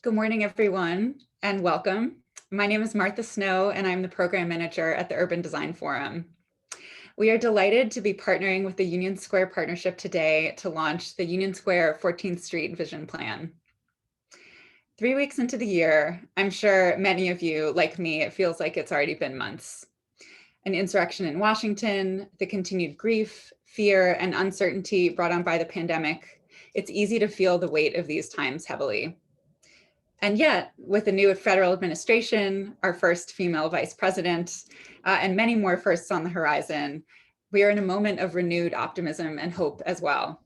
Good morning, everyone, and welcome. My name is Martha Snow, and I'm the program manager at the Urban Design Forum. We are delighted to be partnering with the Union Square Partnership today to launch the Union Square 14th Street Vision Plan. 3 weeks into the year, I'm sure many of you, like me, it feels like it's already been months. An insurrection in Washington, the continued grief, fear, and uncertainty brought on by the pandemic. It's easy to feel the weight of these times heavily. And yet, with the new federal administration, our first female vice president, and many more firsts on the horizon, we are in a moment of renewed optimism and hope as well.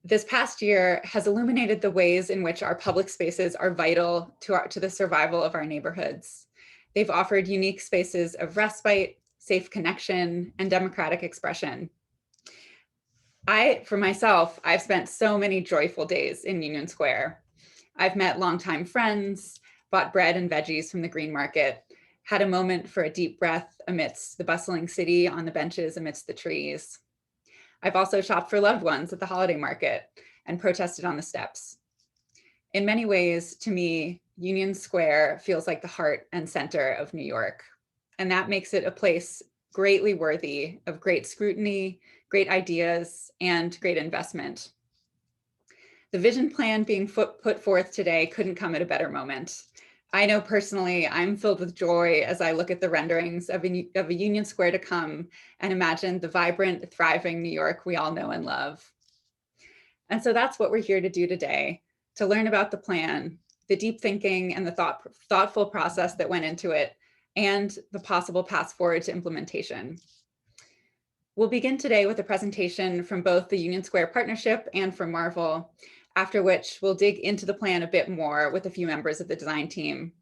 This past year has illuminated the ways in which our public spaces are vital to the survival of our neighborhoods. They've offered unique spaces of respite, safe connection, and democratic expression. For myself, I've spent so many joyful days in Union Square. I've met longtime friends, bought bread and veggies from the green market, had a moment for a deep breath amidst the bustling city on the benches amidst the trees. I've also shopped for loved ones at the holiday market and protested on the steps. In many ways, to me, Union Square feels like the heart and center of New York. And that makes it a place greatly worthy of great scrutiny, great ideas, and great investment. The vision plan being put forth today couldn't come at a better moment. I know personally I'm filled with joy as I look at the renderings of a Union Square to come and imagine the vibrant, thriving New York we all know and love. And so that's what we're here to do today, to learn about the plan, the deep thinking and the thoughtful process that went into it, and the possible paths forward to implementation. We'll begin today with a presentation from both the Union Square Partnership and from Marvel, after which we'll dig into the plan a bit more with a few members of the design team.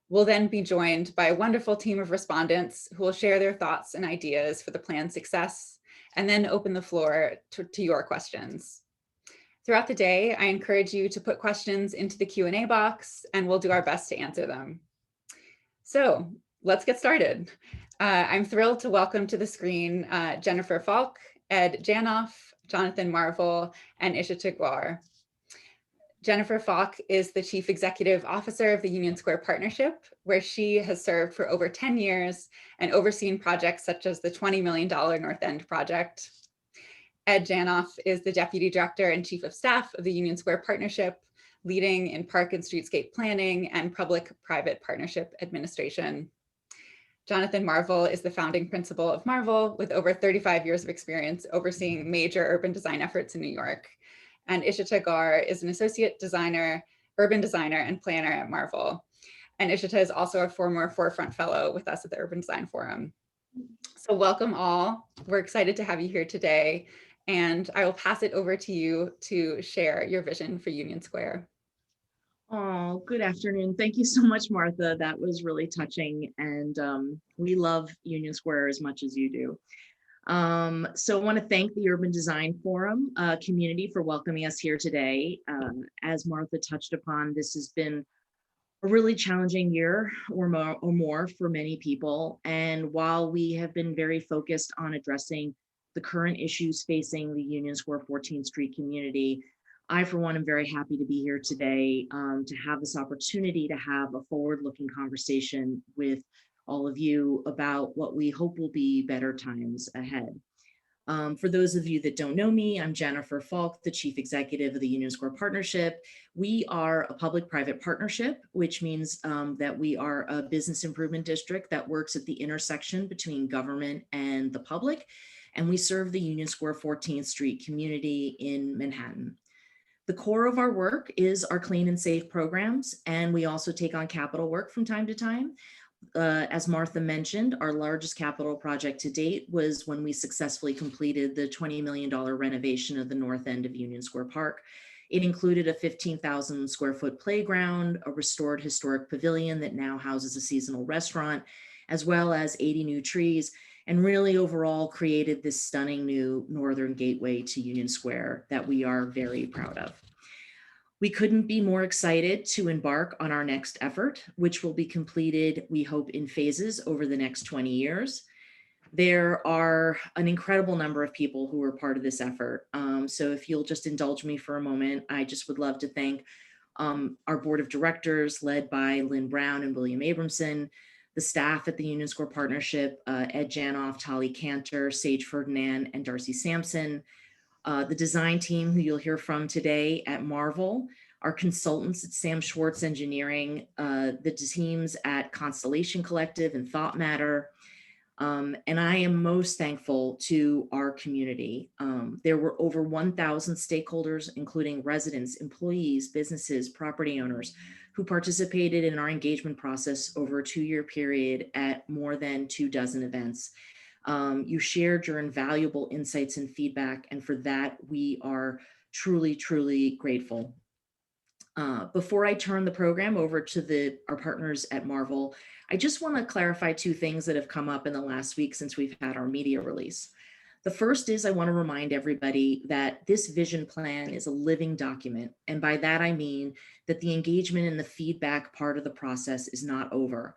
We'll then be joined by a wonderful team of respondents who will share their thoughts and ideas for the plan's success, and then open the floor to your questions. Throughout the day, I encourage you to put questions into the Q&A box, and we'll do our best to answer them. So let's get started. I'm thrilled to welcome to the screen Jennifer Falk, Ed Janoff, Jonathan Marvel, and Ishita Gaur. Jennifer Falk is the Chief Executive Officer of the Union Square Partnership, where she has served for over 10 years and overseen projects such as the $20 million North End project. Ed Janoff is the Deputy Director and Chief of Staff of the Union Square Partnership, leading in park and streetscape planning and public-private partnership administration. Jonathan Marvel is the founding principal of Marvel with over 35 years of experience overseeing major urban design efforts in New York. And Ishita Gaur is an associate designer, urban designer, and planner at Marvel. And Ishita is also a former Forefront Fellow with us at the Urban Design Forum. So welcome all. We're excited to have you here today. And I will pass it over to you to share your vision for Union Square. Oh, good afternoon. Thank you so much, Martha. That was really touching. And we love Union Square as much as you do. So I want to thank the Urban Design Forum community for welcoming us here today. As Martha touched upon, this has been a really challenging year or more for many people. And while we have been very focused on addressing the current issues facing the Union Square 14th Street community, I, for one, am very happy to be here today to have this opportunity to have a forward-looking conversation with all of you about what we hope will be better times ahead. For those of you that don't know me, I'm Jennifer Falk, the Chief Executive of the Union Square Partnership. We are a public-private partnership, which means that we are a business improvement district that works at the intersection between government and the public, and we serve the Union Square 14th Street community in Manhattan. The core of our work is our clean and safe programs, and we also take on capital work from time to time. As Martha mentioned, our largest capital project to date was when we successfully completed the $20 million renovation of the north end of Union Square Park. It included a 15,000 square foot playground, a restored historic pavilion that now houses a seasonal restaurant, as well as 80 new trees, and really overall created this stunning new northern gateway to Union Square that we are very proud of. We couldn't be more excited to embark on our next effort, which will be completed, we hope, in phases over the next 20 years. There are an incredible number of people who are part of this effort. So if you'll just indulge me for a moment, I just would love to thank our board of directors led by Lynn Brown and William Abramson, the staff at the Union Square Partnership, Ed Janoff, Tali Cantor, Sage Ferdinand, and Darcy Sampson, the design team who you'll hear from today at Marvel, our consultants at Sam Schwartz Engineering, the teams at Constellation Collective and Thought Matter. And I am most thankful to our community. There were over 1,000 stakeholders, including residents, employees, businesses, property owners, who participated in our engagement process over a 2-year period at more than 24 events. You shared your invaluable insights and feedback, and for that, we are truly, truly grateful. Before I turn the program over to our partners at Marvel, I just want to clarify 2 things that have come up in the last week since we've had our media release. The first is I want to remind everybody that this vision plan is a living document. And by that, I mean that the engagement and the feedback part of the process is not over.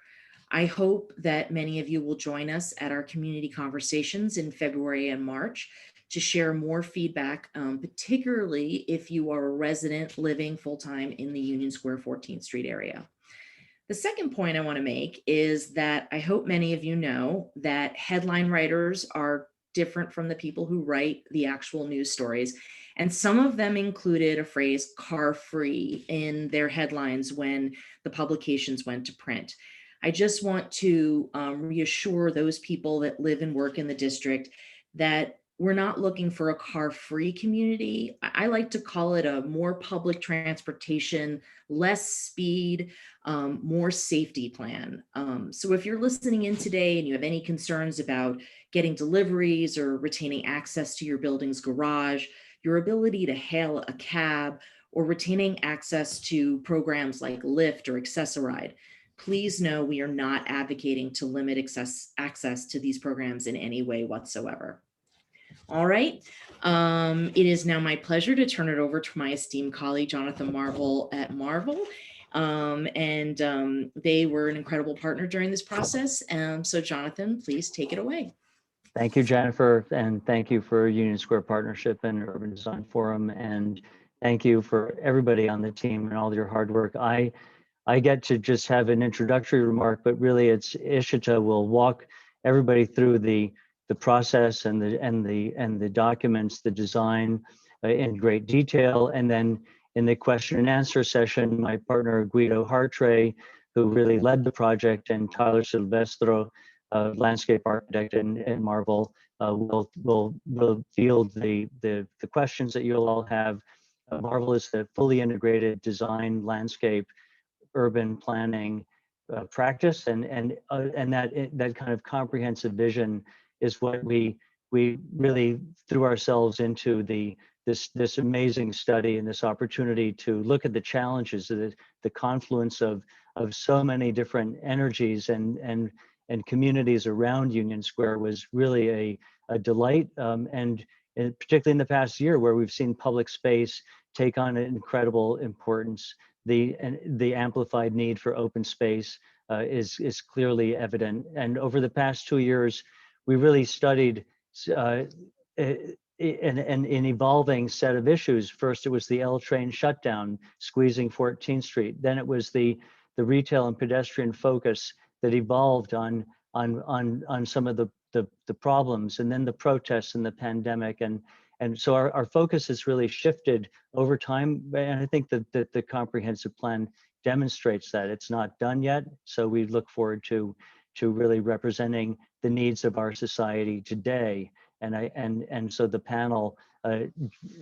I hope that many of you will join us at our community conversations in February and March to share more feedback, particularly if you are a resident living full-time in the Union Square-14th Street area. The second point I want to make is that I hope many of you know that headline writers are different from the people who write the actual news stories. And some of them included a phrase "car free" in their headlines when the publications went to print. I just want to reassure those people that live and work in the district that we're not looking for a car-free community. I like to call it a more public transportation, less speed, more safety plan. So if you're listening in today and you have any concerns about getting deliveries or retaining access to your building's garage, your ability to hail a cab, or retaining access to programs like Lyft or Access-a-Ride, please know we are not advocating to limit access to these programs in any way whatsoever. All right. It is now my pleasure to turn it over to my esteemed colleague, Jonathan Marvel at Marvel. They were an incredible partner during this process. So Jonathan, please take it away. Thank you, Jennifer, and thank you for Union Square Partnership and Urban Design Forum, and thank you for everybody on the team and all your hard work. I get to just have an introductory remark, but really it's Ishita will walk everybody through the process and the documents, the design in great detail, and then in the question and answer session, my partner Guido Hartray, who really led the project, and Tyler Silvestro, landscape architect in Marvel, will field the questions that you'll all have. Marvel is a fully integrated design, landscape, urban planning practice, and that kind of comprehensive vision is what we really threw ourselves into this amazing study and this opportunity to look at the challenges of the confluence of so many different energies and communities around Union Square was really a delight, and particularly in the past year where we've seen public space take on an incredible importance. The amplified need for open space is clearly evident. And over the past 2 years, we really studied an evolving set of issues. First, it was the L train shutdown, squeezing 14th Street. Then it was the retail and pedestrian focus that evolved on some of the problems, and then the protests and the pandemic. And so our focus has really shifted over time, and I think that the comprehensive plan demonstrates that. It's not done yet, so we look forward to really representing the needs of our society today. And so the panel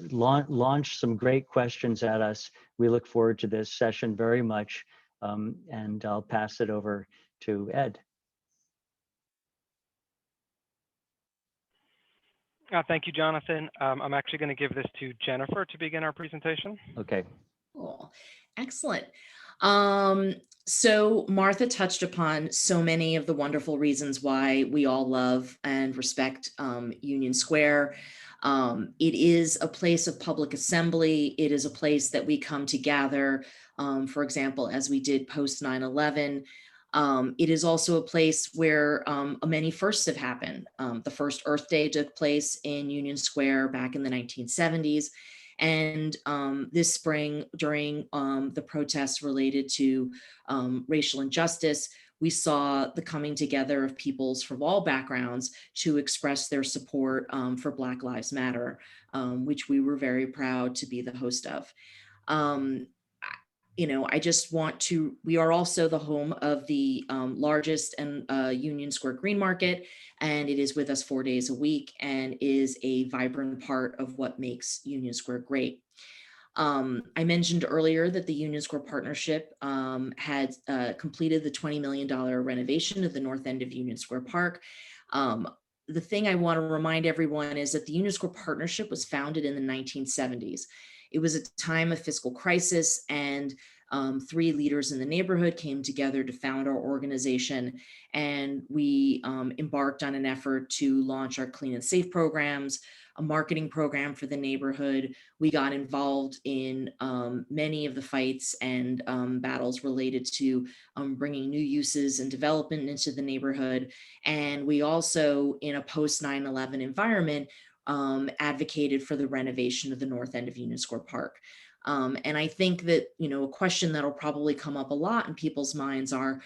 launched some great questions at us. We look forward to this session very much, and I'll pass it over to Ed. Thank you, Jonathan. I'm actually going to give this to Jennifer to begin our presentation. Okay. Cool. Excellent. So Martha touched upon so many of the wonderful reasons why we all love and respect Union Square. It is a place of public assembly. It is a place that we come to gather, for example, as we did post 9/11. It is also a place where many firsts have happened. The first Earth Day took place in Union Square back in the 1970s. And this spring, during the protests related to racial injustice, we saw the coming together of peoples from all backgrounds to express their support for Black Lives Matter, which we were very proud to be the host of. Um, I just want to, we are also the home of the largest and Union Square Green Market, and it is with us 4 days a week and is a vibrant part of what makes Union Square great. I mentioned earlier that the Union Square Partnership had completed the $20 million renovation of the north end of Union Square Park. The thing I want to remind everyone is that the Union Square Partnership was founded in the 1970s. It was a time of fiscal crisis, and 3 leaders in the neighborhood came together to found our organization, and we embarked on an effort to launch our clean and safe programs, a marketing program for the neighborhood. We got involved in many of the fights and battles related to bringing new uses and development into the neighborhood. And we also, in a post 9/11 environment, advocated for the renovation of the north end of Union Square Park. And I think that, a question that'll probably come up a lot in people's minds are,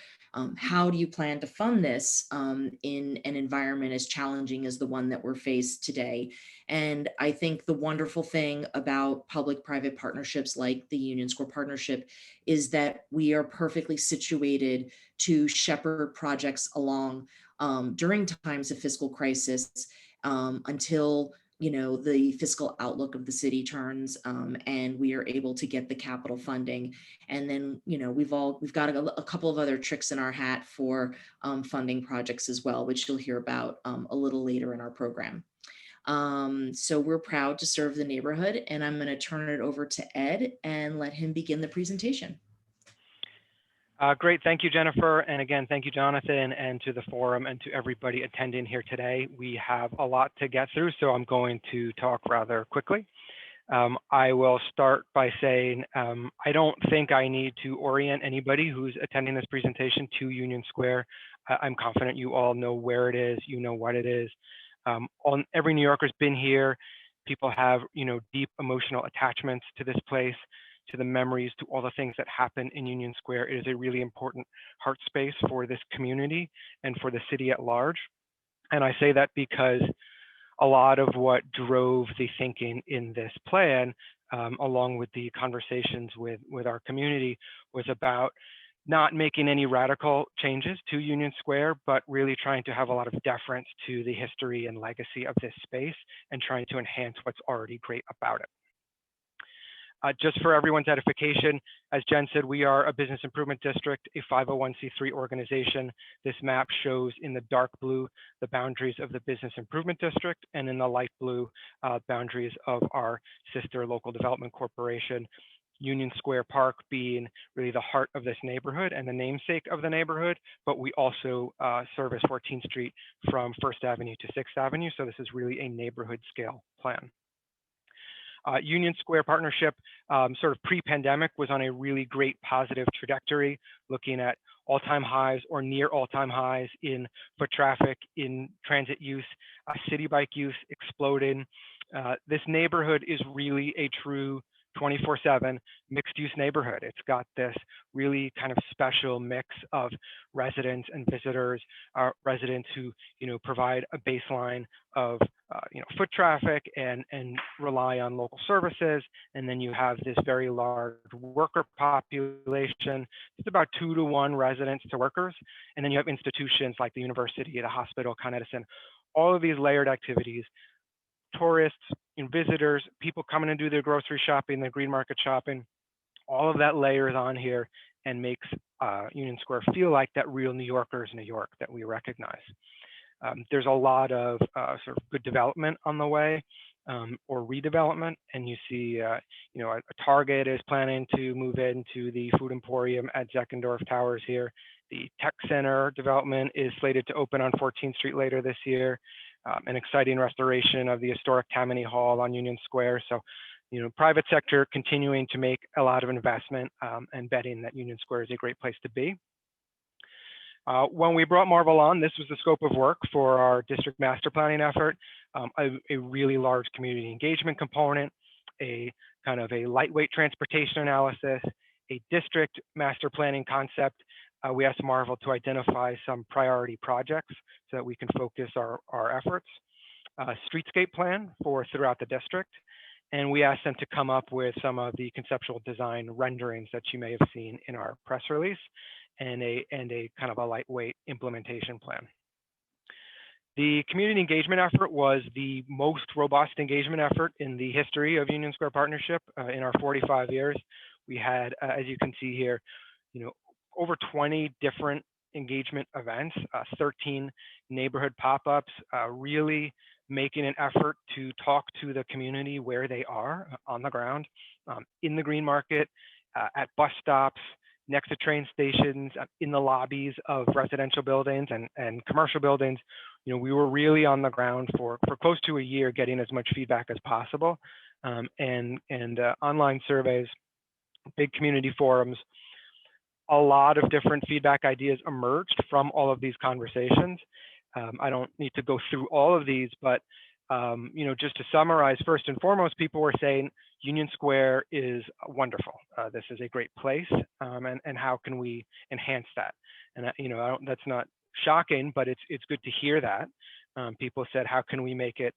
how do you plan to fund this in an environment as challenging as the one that we're faced today? And I think the wonderful thing about public-private partnerships like the Union Square Partnership is that we are perfectly situated to shepherd projects along during times of fiscal crisis until the fiscal outlook of the city turns and we are able to get the capital funding. And then, we've got a couple of other tricks in our hat for funding projects as well, which you'll hear about a little later in our program. So we're proud to serve the neighborhood, and I'm going to turn it over to Ed and let him begin the presentation. Great. Thank you, Jennifer. And again, thank you, Jonathan, and to the forum and to everybody attending here today. We have a lot to get through, so I'm going to talk rather quickly. I will start by saying I don't think I need to orient anybody who's attending this presentation to Union Square. I'm confident you all know where it is, you know what it is. Every New Yorker's been here. People have, deep emotional attachments to this place, to the memories, to all the things that happen in Union Square. It is a really important heart space for this community and for the city at large. And I say that because a lot of what drove the thinking in this plan, along with the conversations with our community, was about not making any radical changes to Union Square, but really trying to have a lot of deference to the history and legacy of this space and trying to enhance what's already great about it. Just for everyone's edification, as Jen said, we are a business improvement district, a 501c3 organization. This map shows in the dark blue the boundaries of the business improvement district, and in the light blue boundaries of our sister local development corporation. Union Square Park being really the heart of this neighborhood and the namesake of the neighborhood, but we also service 14th Street from 1st Avenue to 6th Avenue, so this is really a neighborhood scale plan. Union Square Partnership, sort of pre-pandemic, was on a really great positive trajectory, looking at all-time highs or near all-time highs in foot traffic, in transit use, city bike use exploding. This neighborhood is really a true 24/7 mixed-use neighborhood. It's got this really kind of special mix of residents and visitors, residents who provide a baseline of foot traffic and rely on local services, and then you have this very large worker population. It's about 2-to-1 residents to workers, and then you have institutions like the university, the hospital, Con Edison, all of these layered activities. Tourists and visitors, people coming to do their grocery shopping, their green market shopping, all of that layers on here and makes Union Square feel like that real New Yorker's New York that we recognize. There's a lot of sort of good development on the way, or redevelopment, and you see, a Target is planning to move into the Food Emporium at Zeckendorf Towers here. The Tech Center development is slated to open on 14th Street later this year. An exciting restoration of the historic Tammany Hall on Union Square. So, private sector continuing to make a lot of investment and betting that Union Square is a great place to be. When we brought Marvel on, this was the scope of work for our district master planning effort, a really large community engagement component, a kind of a lightweight transportation analysis, a district master planning concept. We asked Marvel to identify some priority projects so that we can focus our efforts, streetscape plan for throughout the district, and we asked them to come up with some of the conceptual design renderings that you may have seen in our press release, and a kind of a lightweight implementation plan. The community engagement effort was the most robust engagement effort in the history of Union Square Partnership. In our 45 years, we had, as you can see here, over 20 different engagement events, 13 neighborhood pop-ups, really making an effort to talk to the community where they are on the ground, in the green market, at bus stops, next to train stations, in the lobbies of residential buildings and commercial buildings. We were really on the ground for close to a year, getting as much feedback as possible, and online surveys, big community forums. A lot of different feedback ideas emerged from all of these conversations. I don't need to go through all of these, but just to summarize, first and foremost, people were saying Union Square is wonderful. This is a great place, and how can we enhance that? And that's not shocking, but it's good to hear that. People said, how can we make it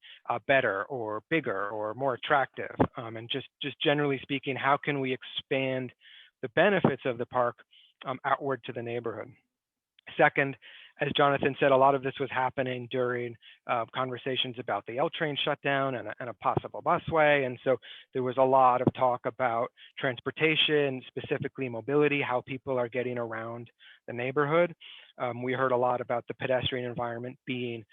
better or bigger or more attractive? And just generally speaking, how can we expand the benefits of the park outward to the neighborhood? Second, as Jonathan said, a lot of this was happening during conversations about the L train shutdown and a possible busway. And so there was a lot of talk about transportation, specifically mobility, how people are getting around the neighborhood. We heard a lot about the pedestrian environment being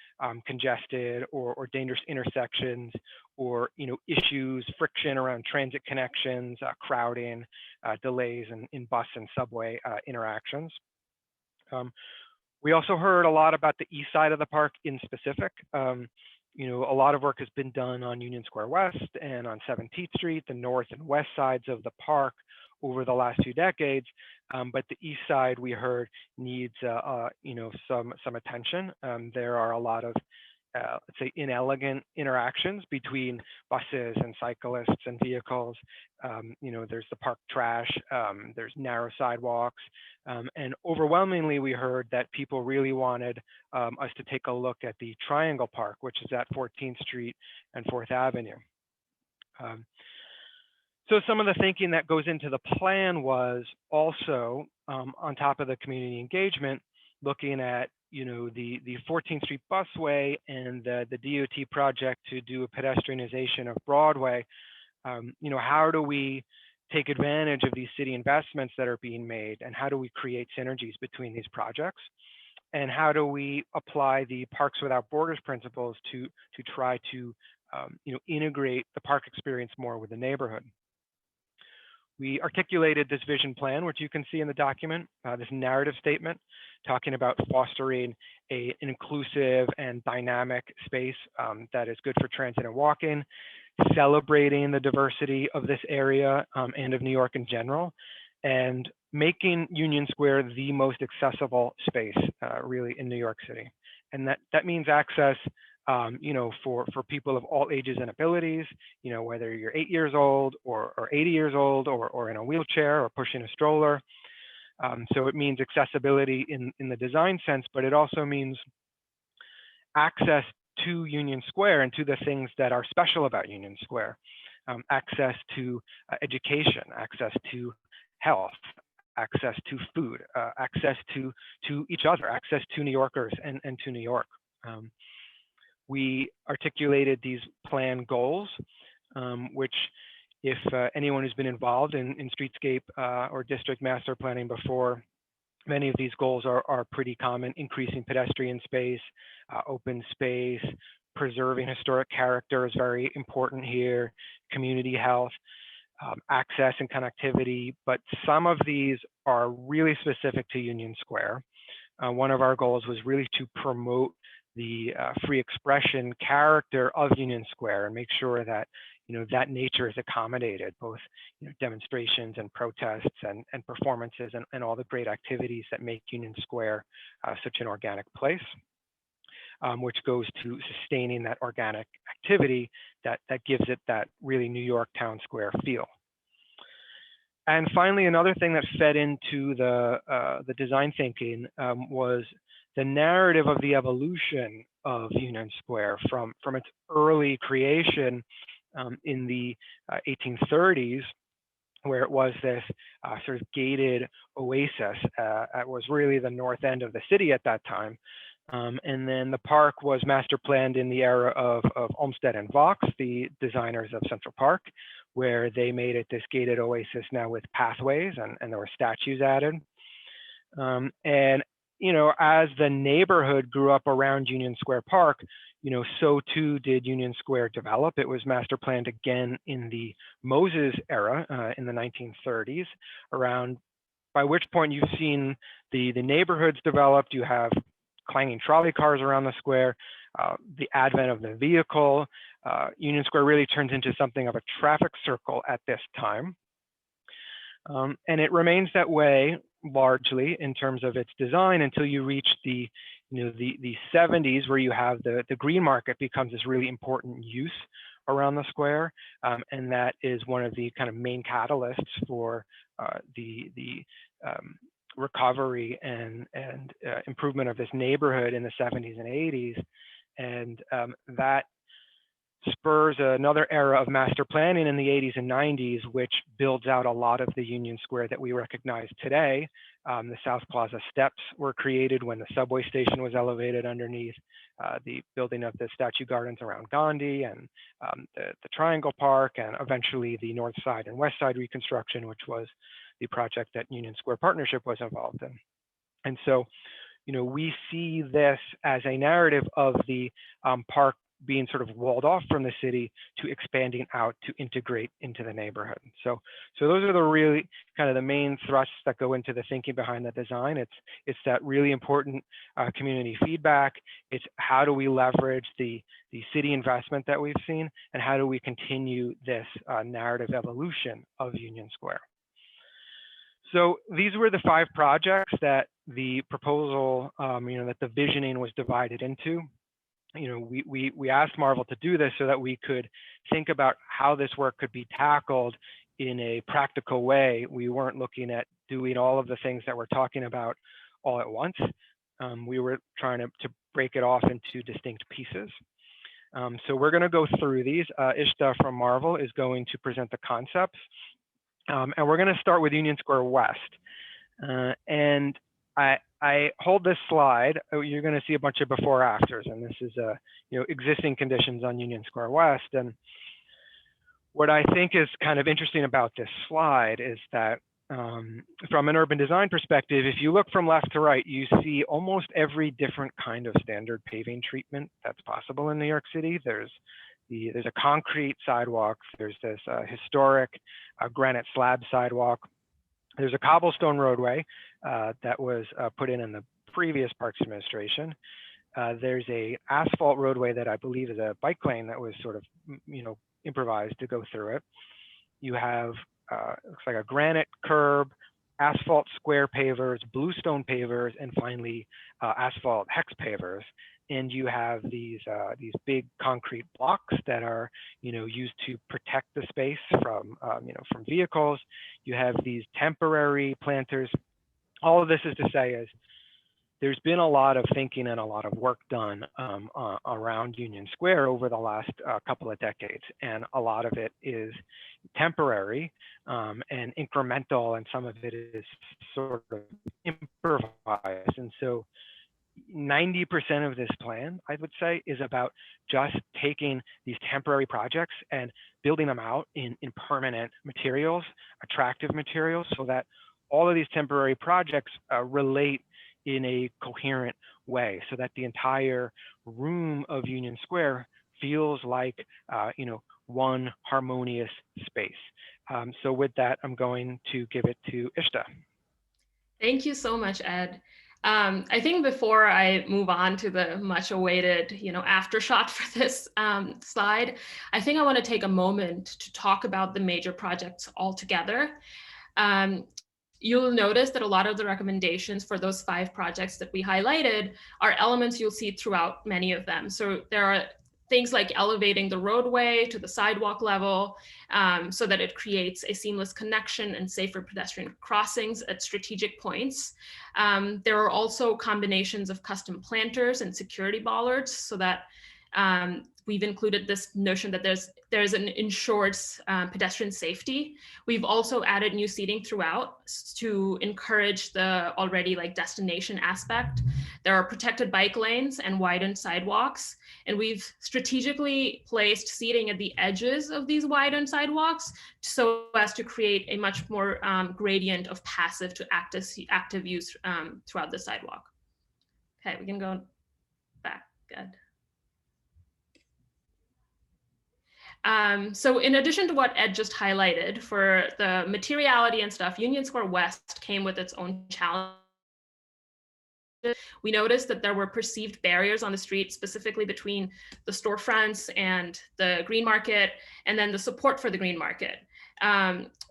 congested or dangerous intersections, or issues, friction around transit connections, crowding, delays in bus and subway interactions. We also heard a lot about the east side of the park in specific. A lot of work has been done on Union Square West and on 17th Street, the north and west sides of the park over the last few decades. But the east side, we heard, needs some attention. There are a lot of let's say inelegant interactions between buses and cyclists and vehicles. There's the park trash, there's narrow sidewalks, and overwhelmingly we heard that people really wanted us to take a look at the Triangle Park, which is at 14th Street and 4th Avenue. So some of the thinking that goes into the plan was also, on top of the community engagement, looking at the 14th Street busway and the DOT project to do a pedestrianization of Broadway. How do we take advantage of these city investments that are being made, and how do we create synergies between these projects? And how do we apply the Parks Without Borders principles to try to integrate the park experience more with the neighborhood? We articulated this vision plan, which you can see in the document, this narrative statement, talking about fostering an inclusive and dynamic space that is good for transit and walking, celebrating the diversity of this area and of New York in general, and making Union Square the most accessible space really in New York City. And that means access for people of all ages and abilities, whether you're 8 years old or 80 years old or in a wheelchair or pushing a stroller. So it means accessibility in the design sense, but it also means access to Union Square and to the things that are special about Union Square. Access to education, access to health, access to food, access to each other, access to New Yorkers and to New York. We articulated these plan goals, which if anyone who's been involved in streetscape or district master planning before, many of these goals are pretty common: increasing pedestrian space, open space, preserving historic character is very important here, community health, access and connectivity. But some of these are really specific to Union Square. One of our goals was really to promote the free expression character of Union Square and make sure that that nature is accommodated, both demonstrations and protests and performances and all the great activities that make Union Square such an organic place. which goes to sustaining that organic activity that gives it that really New York town square feel. And finally, another thing that fed into the design thinking was the narrative of the evolution of Union Square from its early creation in the 1830s, where it was this sort of gated oasis. It was really the north end of the city at that time. And then the park was master planned in the era of Olmsted and Vaux, the designers of Central Park, where they made it this gated oasis now with pathways, and there were statues added. And, you know, as the neighborhood grew up around Union Square Park, you know, so too did Union Square develop. It was master planned again in the Moses era in the 1930s, around, by which point you've seen the neighborhoods developed. You have clanging trolley cars around the square, the advent of the vehicle. Union Square really turns into something of a traffic circle at this time. And it remains that way largely in terms of its design until you reach the 70s, where you have the green market becomes this really important use around the square. And that is one of the kind of main catalysts for the recovery and improvement of this neighborhood in the 70s and 80s. And that spurs another era of master planning in the 80s and 90s, which builds out a lot of the Union Square that we recognize today. The South Plaza steps were created when the subway station was elevated underneath, the building of the statue gardens around Gandhi, and the Triangle Park, and eventually the North Side and West Side reconstruction, which was the project that Union Square Partnership was involved in. And so, you know, we see this as a narrative of the park being sort of walled off from the city to expanding out to integrate into the neighborhood. So those are the really kind of the main thrusts that go into the thinking behind the design. It's that really important community feedback. It's how do we leverage the city investment that we've seen, and how do we continue this narrative evolution of Union Square. So these were the 5 projects that the proposal, that the visioning was divided into. You know, we asked Marvel to do this so that we could think about how this work could be tackled in a practical way. We weren't looking at doing all of the things that we're talking about all at once. We were trying to break it off into distinct pieces. So we're going to go through these. Ishta from Marvel is going to present the concepts. And we're going to start with Union Square West. And I hold this slide. You're going to see a bunch of before afters, and this is existing conditions on Union Square West. And what I think is kind of interesting about this slide is that from an urban design perspective, if you look from left to right, you see almost every different kind of standard paving treatment that's possible in New York City. There's a concrete sidewalk. There's this historic granite slab sidewalk. There's a cobblestone roadway that was put in the previous Parks Administration. There's a asphalt roadway that I believe is a bike lane that was sort of, improvised to go through it. You have, looks like a granite curb, asphalt square pavers, bluestone pavers, and finally asphalt hex pavers. And you have these big concrete blocks that are, used to protect the space from, from vehicles. You have these temporary planters. All of this is to say is there's been a lot of thinking and a lot of work done around Union Square over the last couple of decades. And a lot of it is temporary and incremental, and some of it is sort of improvised. And so 90% of this plan, I would say, is about just taking these temporary projects and building them out in permanent materials, attractive materials, so that all of these temporary projects relate in a coherent way, so that the entire room of Union Square feels like, one harmonious space. So with that, I'm going to give it to Ishta. Thank you so much, Ed. I think before I move on to the much awaited, after shot for this slide, I think I want to take a moment to talk about the major projects altogether. you'll notice that a lot of the recommendations for those 5 projects that we highlighted are elements you'll see throughout many of them. So there are things like elevating the roadway to the sidewalk level so that it creates a seamless connection and safer pedestrian crossings at strategic points. There are also combinations of custom planters and security bollards so that we've included this notion that there's an ensured pedestrian safety. We've also added new seating throughout to encourage the already like destination aspect. There are protected bike lanes and widened sidewalks. And we've strategically placed seating at the edges of these widened sidewalks so as to create a much more gradient of passive to active use throughout the sidewalk. Okay, we can go back, good. So in addition to what Ed just highlighted for the materiality and stuff, Union Square West came with its own challenge. We noticed that there were perceived barriers on the street, specifically between the storefronts and the green market, and then the support for the green market.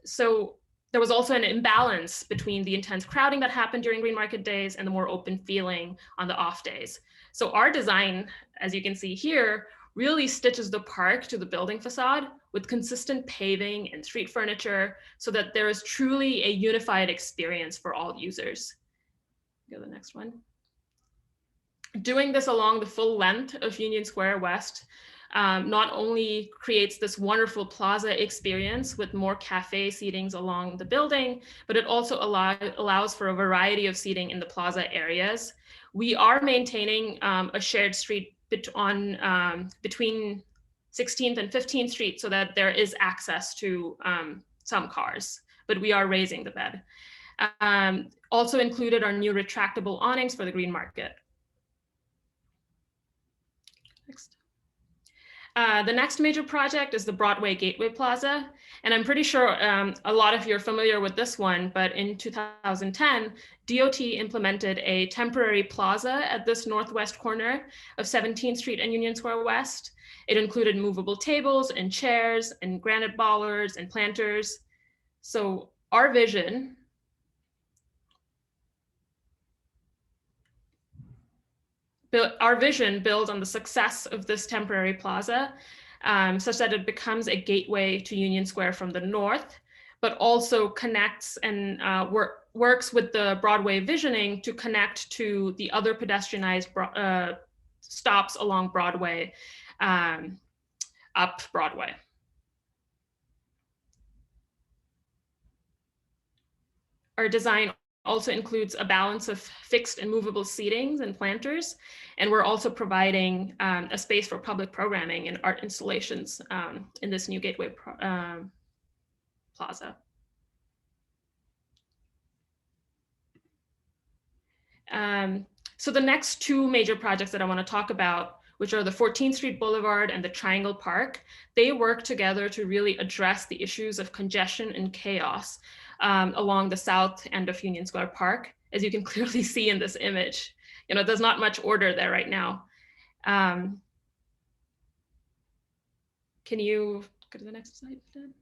So there was also an imbalance between the intense crowding that happened during green market days and the more open feeling on the off days. So our design, as you can see here, really stitches the park to the building facade with consistent paving and street furniture so that there is truly a unified experience for all users. Go to the next one. Doing this along the full length of Union Square West not only creates this wonderful plaza experience with more cafe seatings along the building, but it also allows for a variety of seating in the plaza areas. We are maintaining a shared street between 16th and 15th Street so that there is access to some cars, but we are raising the bed. Also included are new retractable awnings for the green market. Next. The next major project is the Broadway Gateway Plaza. And I'm pretty sure a lot of you are familiar with this one, but in 2010, DOT implemented a temporary plaza at this northwest corner of 17th Street and Union Square West. It included movable tables and chairs and granite bollards and planters. So our vision builds on the success of this temporary plaza, such that it becomes a gateway to Union Square from the north, but also connects and works with the Broadway visioning to connect to the other pedestrianized stops along Broadway, up Broadway. Our design also includes a balance of fixed and movable seatings and planters. And we're also providing a space for public programming and art installations in this new Gateway Plaza. So the next 2 major projects that I want to talk about, which are the 14th Street Boulevard and the Triangle Park, they work together to really address the issues of congestion and chaos along the south end of Union Square Park, as you can clearly see in this image. You know, there's not much order there right now. Can you go to the next slide, Dan?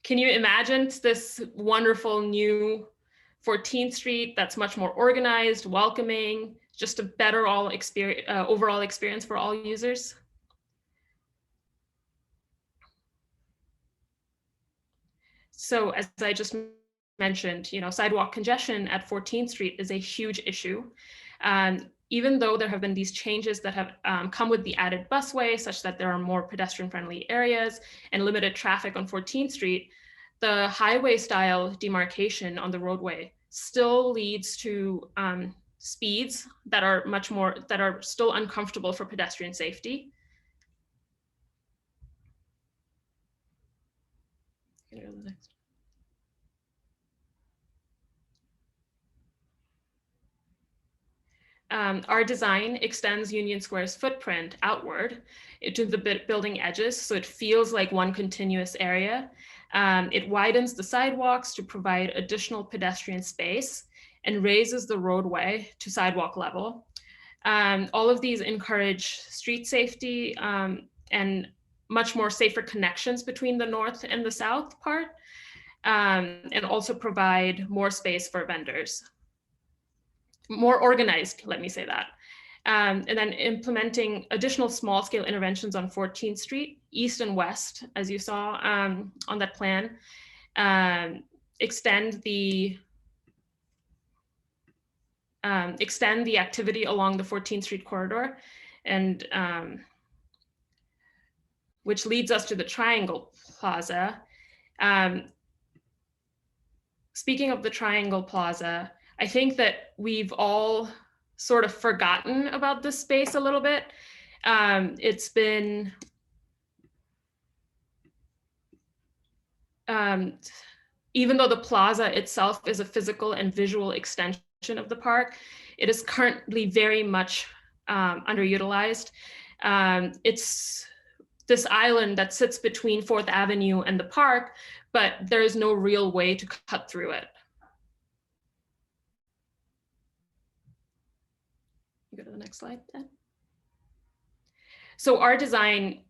Can you imagine this wonderful new 14th Street that's much more organized, welcoming, just a better overall experience for all users? So as I just mentioned, you know, sidewalk congestion at 14th Street is a huge issue. Even though there have been these changes that have come with the added busway, such that there are more pedestrian-friendly areas and limited traffic on 14th Street, the highway-style demarcation on the roadway still leads to speeds that are still uncomfortable for pedestrian safety. Go to the next. Our design extends Union Square's footprint outward to the building edges, so it feels like one continuous area. It widens the sidewalks to provide additional pedestrian space and raises the roadway to sidewalk level. All of these encourage street safety and much more safer connections between the north and the south part, and also provide more space for vendors. More organized, let me say that. And then implementing additional small scale interventions on 14th Street, east and west, as you saw on that plan. Extend the activity along the 14th Street corridor, and which leads us to the Triangle Plaza. Speaking of the Triangle Plaza, I think that we've all sort of forgotten about this space a little bit. It's been, even though the plaza itself is a physical and visual extension of the park, it is currently very much underutilized. It's this island that sits between 4th Avenue and the park, but there is no real way to cut through it. Go to the next slide, then. So our design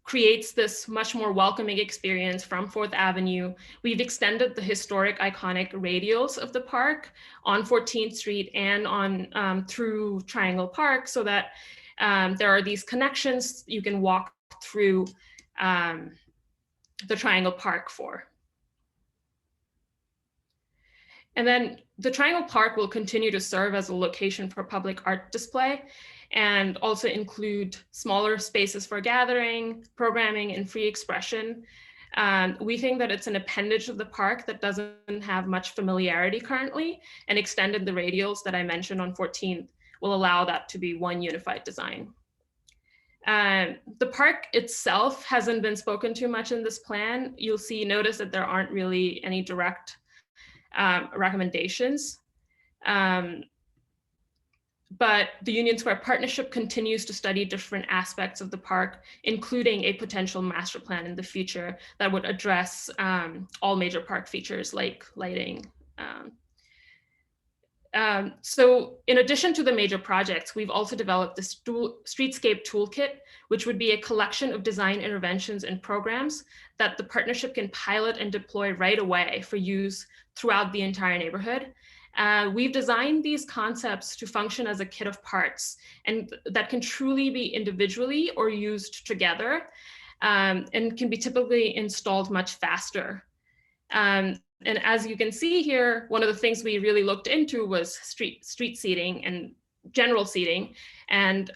creates this much more welcoming experience from 4th Avenue. We've extended the historic iconic radials of the park on 14th Street and on through Triangle Park, so that there are these connections you can walk through the Triangle Park for. And then the Triangle Park will continue to serve as a location for public art display and also include smaller spaces for gathering, programming, and free expression. We think that it's an appendage of the park that doesn't have much familiarity currently, and extended the radials that I mentioned on 14th will allow that to be one unified design. The park itself hasn't been spoken to much in this plan. You'll notice that there aren't really any direct recommendations. But the Union Square Partnership continues to study different aspects of the park, including a potential master plan in the future that would address all major park features like lighting. So in addition to the major projects, we've also developed the Streetscape Toolkit, which would be a collection of design interventions and programs that the partnership can pilot and deploy right away for use throughout the entire neighborhood. We've designed these concepts to function as a kit of parts, and that can truly be individually or used together, and can be typically installed much faster. And as you can see here, one of the things we really looked into was street seating and general seating. And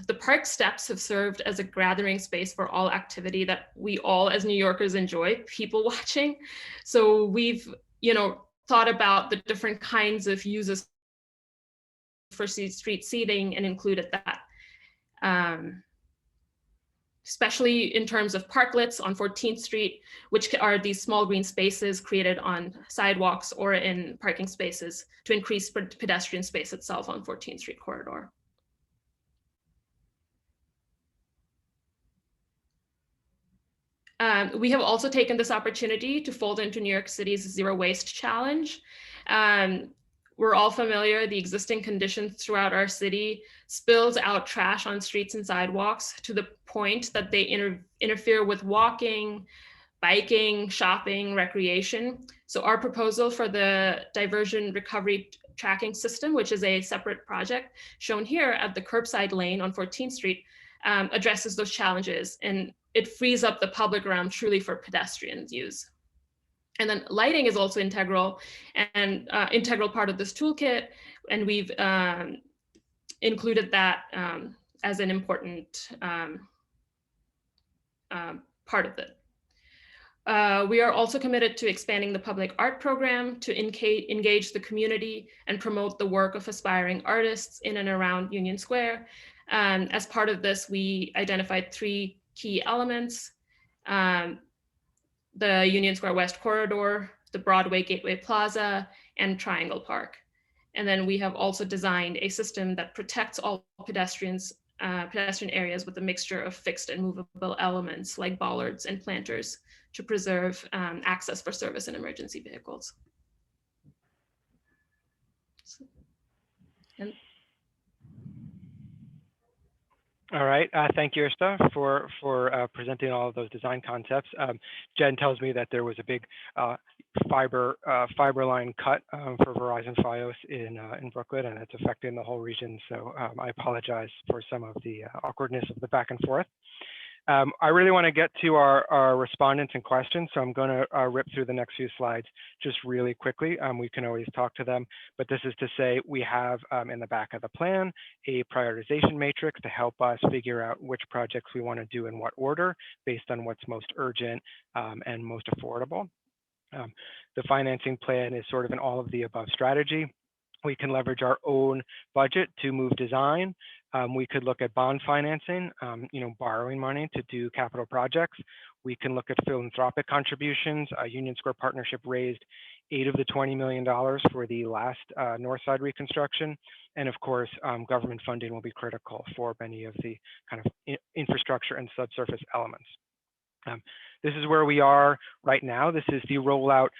the park steps have served as a gathering space for all activity that we all as New Yorkers enjoy, people watching. So we've, thought about the different kinds of uses for street seating and included that. Especially in terms of parklets on 14th Street, which are these small green spaces created on sidewalks or in parking spaces to increase pedestrian space itself on 14th Street corridor. We have also taken this opportunity to fold into New York City's Zero Waste Challenge. We're all familiar, the existing conditions throughout our city spills out trash on streets and sidewalks to the point that they interfere with walking, biking, shopping, recreation. So our proposal for the diversion recovery tracking system, which is a separate project shown here at the curbside lane on 14th Street, addresses those challenges, and it frees up the public realm truly for pedestrians use. And then lighting is also integral and integral part of this toolkit. And we've included that as an important part of it. We are also committed to expanding the public art program to engage the community and promote the work of aspiring artists in and around Union Square. As part of this, we identified 3 key elements: the Union Square West corridor, the Broadway Gateway Plaza, and Triangle Park. And then we have also designed a system that protects all pedestrian areas with a mixture of fixed and movable elements like bollards and planters to preserve access for service and emergency vehicles. All right, thank you, Irsta, for presenting all of those design concepts. Jen tells me that there was a big fiber line cut for Verizon Fios in Brooklyn, and it's affecting the whole region. So I apologize for some of the awkwardness of the back and forth. I really want to get to our respondents and questions, so I'm going to rip through the next few slides just really quickly. We can always talk to them, but this is to say we have in the back of the plan a prioritization matrix to help us figure out which projects we want to do in what order based on what's most urgent and most affordable. The financing plan is sort of an all of the above strategy. We can leverage our own budget to move design. We could look at bond financing, borrowing money to do capital projects. We can look at philanthropic contributions. Union Square Partnership raised $8 of the $20 million for the last North Side reconstruction. And of course, government funding will be critical for many of the kind of infrastructure and subsurface elements. This is where we are right now. This is the rollout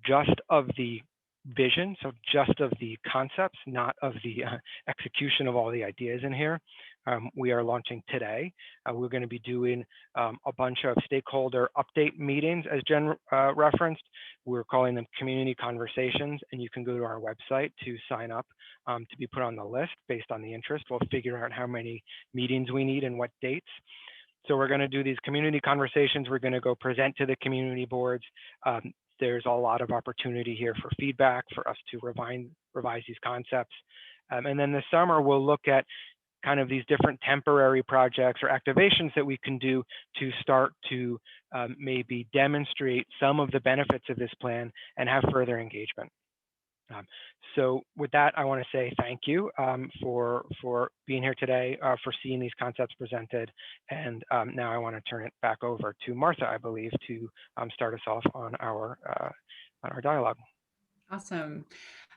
just of the vision, so just of the concepts, not of the execution of all the ideas in here. We are launching today. We're going to be doing a bunch of stakeholder update meetings, as Jen referenced. We're calling them community conversations, and you can go to our website to sign up to be put on the list based on the interest. We'll figure out how many meetings we need and what dates. So we're going to do these community conversations. We're going to go present to the community boards. There's a lot of opportunity here for feedback, for us to revise these concepts. And then this summer, we'll look at kind of these different temporary projects or activations that we can do to start to maybe demonstrate some of the benefits of this plan and have further engagement. So with that, I want to say thank you for being here today, for seeing these concepts presented. And now I want to turn it back over to Martha, I believe, to start us off on our dialogue. Awesome.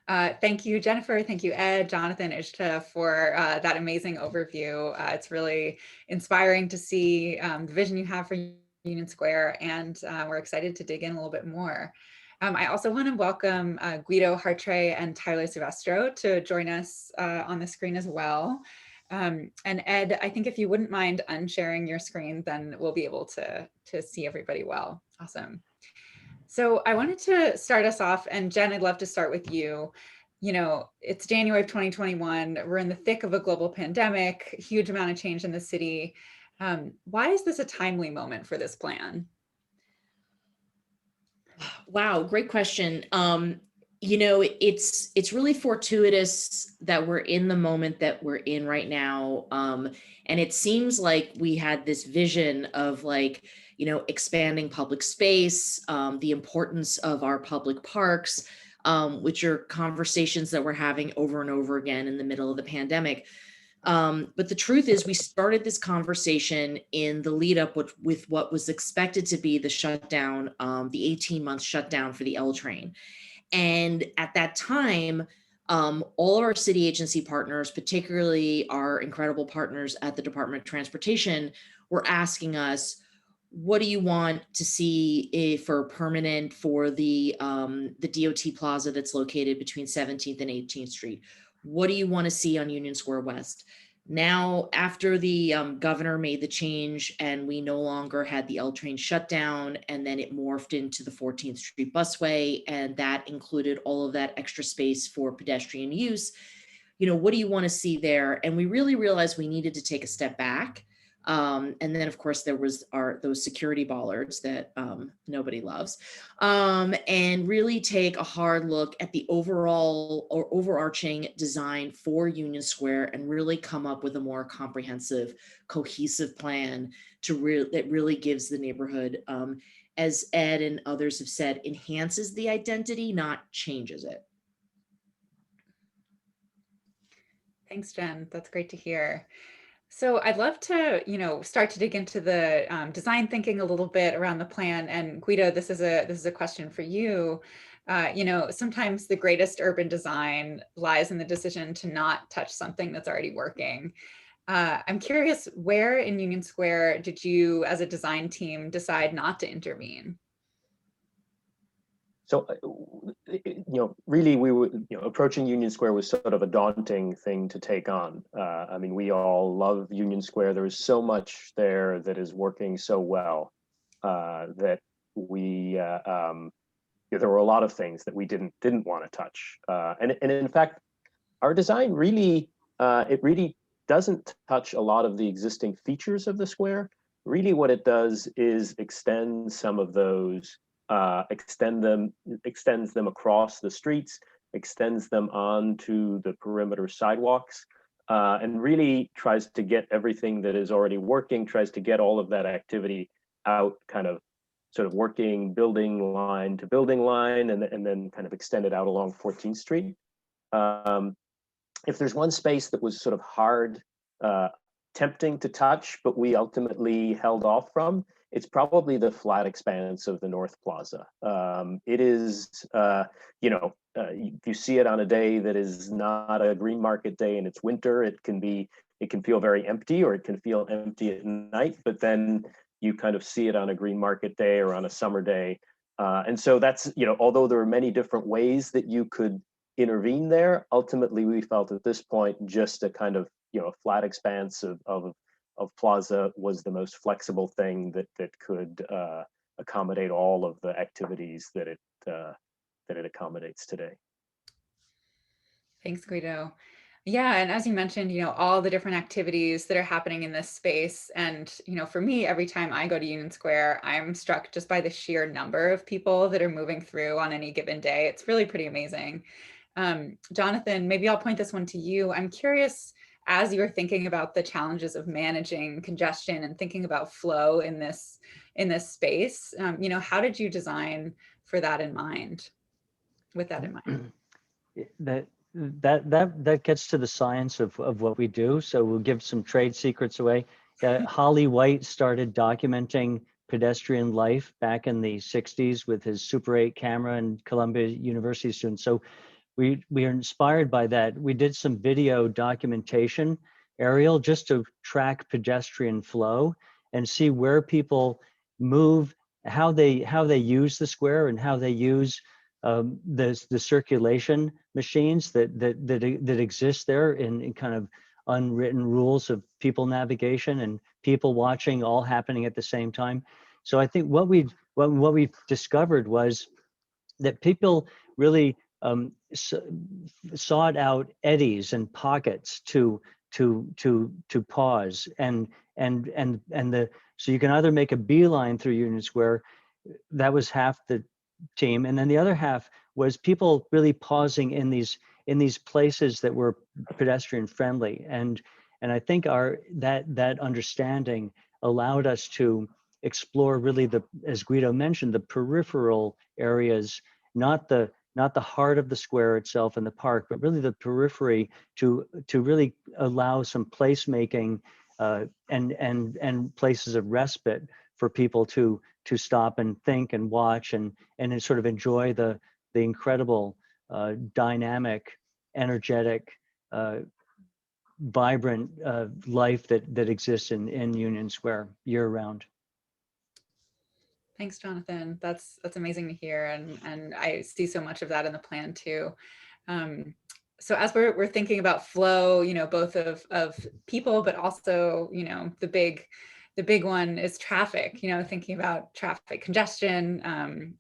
Thank you, Jennifer. Thank you, Ed, Jonathan, Ishta, for that amazing overview. It's really inspiring to see the vision you have for Union Square, and we're excited to dig in a little bit more. I also want to welcome Guido Hartre and Tyler Silvestro to join us on the screen as well. And Ed, I think if you wouldn't mind unsharing your screen, then we'll be able to see everybody well. Awesome. So I wanted to start us off, and Jen, I'd love to start with you. You know, it's January of 2021. We're in the thick of a global pandemic, huge amount of change in the city. Why is this a timely moment for this plan? Wow, great question. You know, it's really fortuitous that we're in the moment that we're in right now. And it seems like we had this vision of expanding public space, the importance of our public parks, which are conversations that we're having over and over again in the middle of the pandemic. But the truth is, we started this conversation in the lead up with what was expected to be the shutdown, the 18-month shutdown for the L train. And at that time, all of our city agency partners, particularly our incredible partners at the Department of Transportation, were asking us, what do you want to see for permanent for the DOT plaza that's located between 17th and 18th Street? What do you want to see on Union Square West? Now, after the governor made the change and we no longer had the L train shut down, and then it morphed into the 14th Street busway, and that included all of that extra space for pedestrian use, what do you want to see there? And we really realized we needed to take a step back. And then, of course, there was those security bollards that nobody loves, and really take a hard look at the overall or overarching design for Union Square and really come up with a more comprehensive, cohesive plan that really gives the neighborhood, as Ed and others have said, enhances the identity, not changes it. Thanks, Jen. That's great to hear. So I'd love to, start to dig into the design thinking a little bit around the plan. And Guido, this is a question for you. Sometimes the greatest urban design lies in the decision to not touch something that's already working. I'm curious, where in Union Square did you, as a design team, decide not to intervene? So, really, we were, approaching Union Square was sort of a daunting thing to take on. I mean, we all love Union Square. There is so much there that is working so well that we, there were a lot of things that we didn't want to touch. And in fact, our design really, it really doesn't touch a lot of the existing features of the square. Really, what it does is extend some of those. Extends them across the streets, extends them onto the perimeter sidewalks, and really tries to get everything that is already working, tries to get all of that activity out, kind of sort of working building line to building line, and then kind of extend it out along 14th Street. If there's one space that was sort of hard, tempting to touch, but we ultimately held off from, it's probably the flat expanse of the North Plaza. It is, if you see it on a day that is not a green market day and it's winter, it can feel very empty, or it can feel empty at night, but then you kind of see it on a green market day or on a summer day. And so that's, although there are many different ways that you could intervene there, ultimately we felt at this point just a kind of, flat expanse of plaza was the most flexible thing that could accommodate all of the activities that it accommodates today. Thanks, Guido. Yeah, and as you mentioned, all the different activities that are happening in this space. And, for me, every time I go to Union Square, I'm struck just by the sheer number of people that are moving through on any given day. It's really pretty amazing. Jonathan, maybe I'll point this one to you. I'm curious, as you're thinking about the challenges of managing congestion and thinking about flow in this space, how did you design for that in mind, with that in mind? That gets to the science of what we do. So we'll give some trade secrets away. Holly White started documenting pedestrian life back in the 60s with his Super 8 camera and Columbia University students. So we are inspired by that. We did some video documentation, Ariel, just to track pedestrian flow and see where people move, how they use the square, and how they use the circulation machines that exist there in kind of unwritten rules of people navigation and people watching, all happening at the same time. So I think what we discovered was that people really sought out eddies and pockets to pause, and so you can either make a beeline through Union Square. That was half the team, and then the other half was people really pausing in these places that were pedestrian friendly, and I think that understanding allowed us to explore really as Guido mentioned, the peripheral areas, not the heart of the square itself and the park, but really the periphery to really allow some placemaking and places of respite for people to stop and think and watch and sort of enjoy the incredible dynamic, energetic, vibrant life that exists in Union Square year round. Thanks, Jonathan. That's amazing to hear, and I see so much of that in the plan too. So as we're thinking about flow, both of people, but also the big one is traffic. Thinking about traffic congestion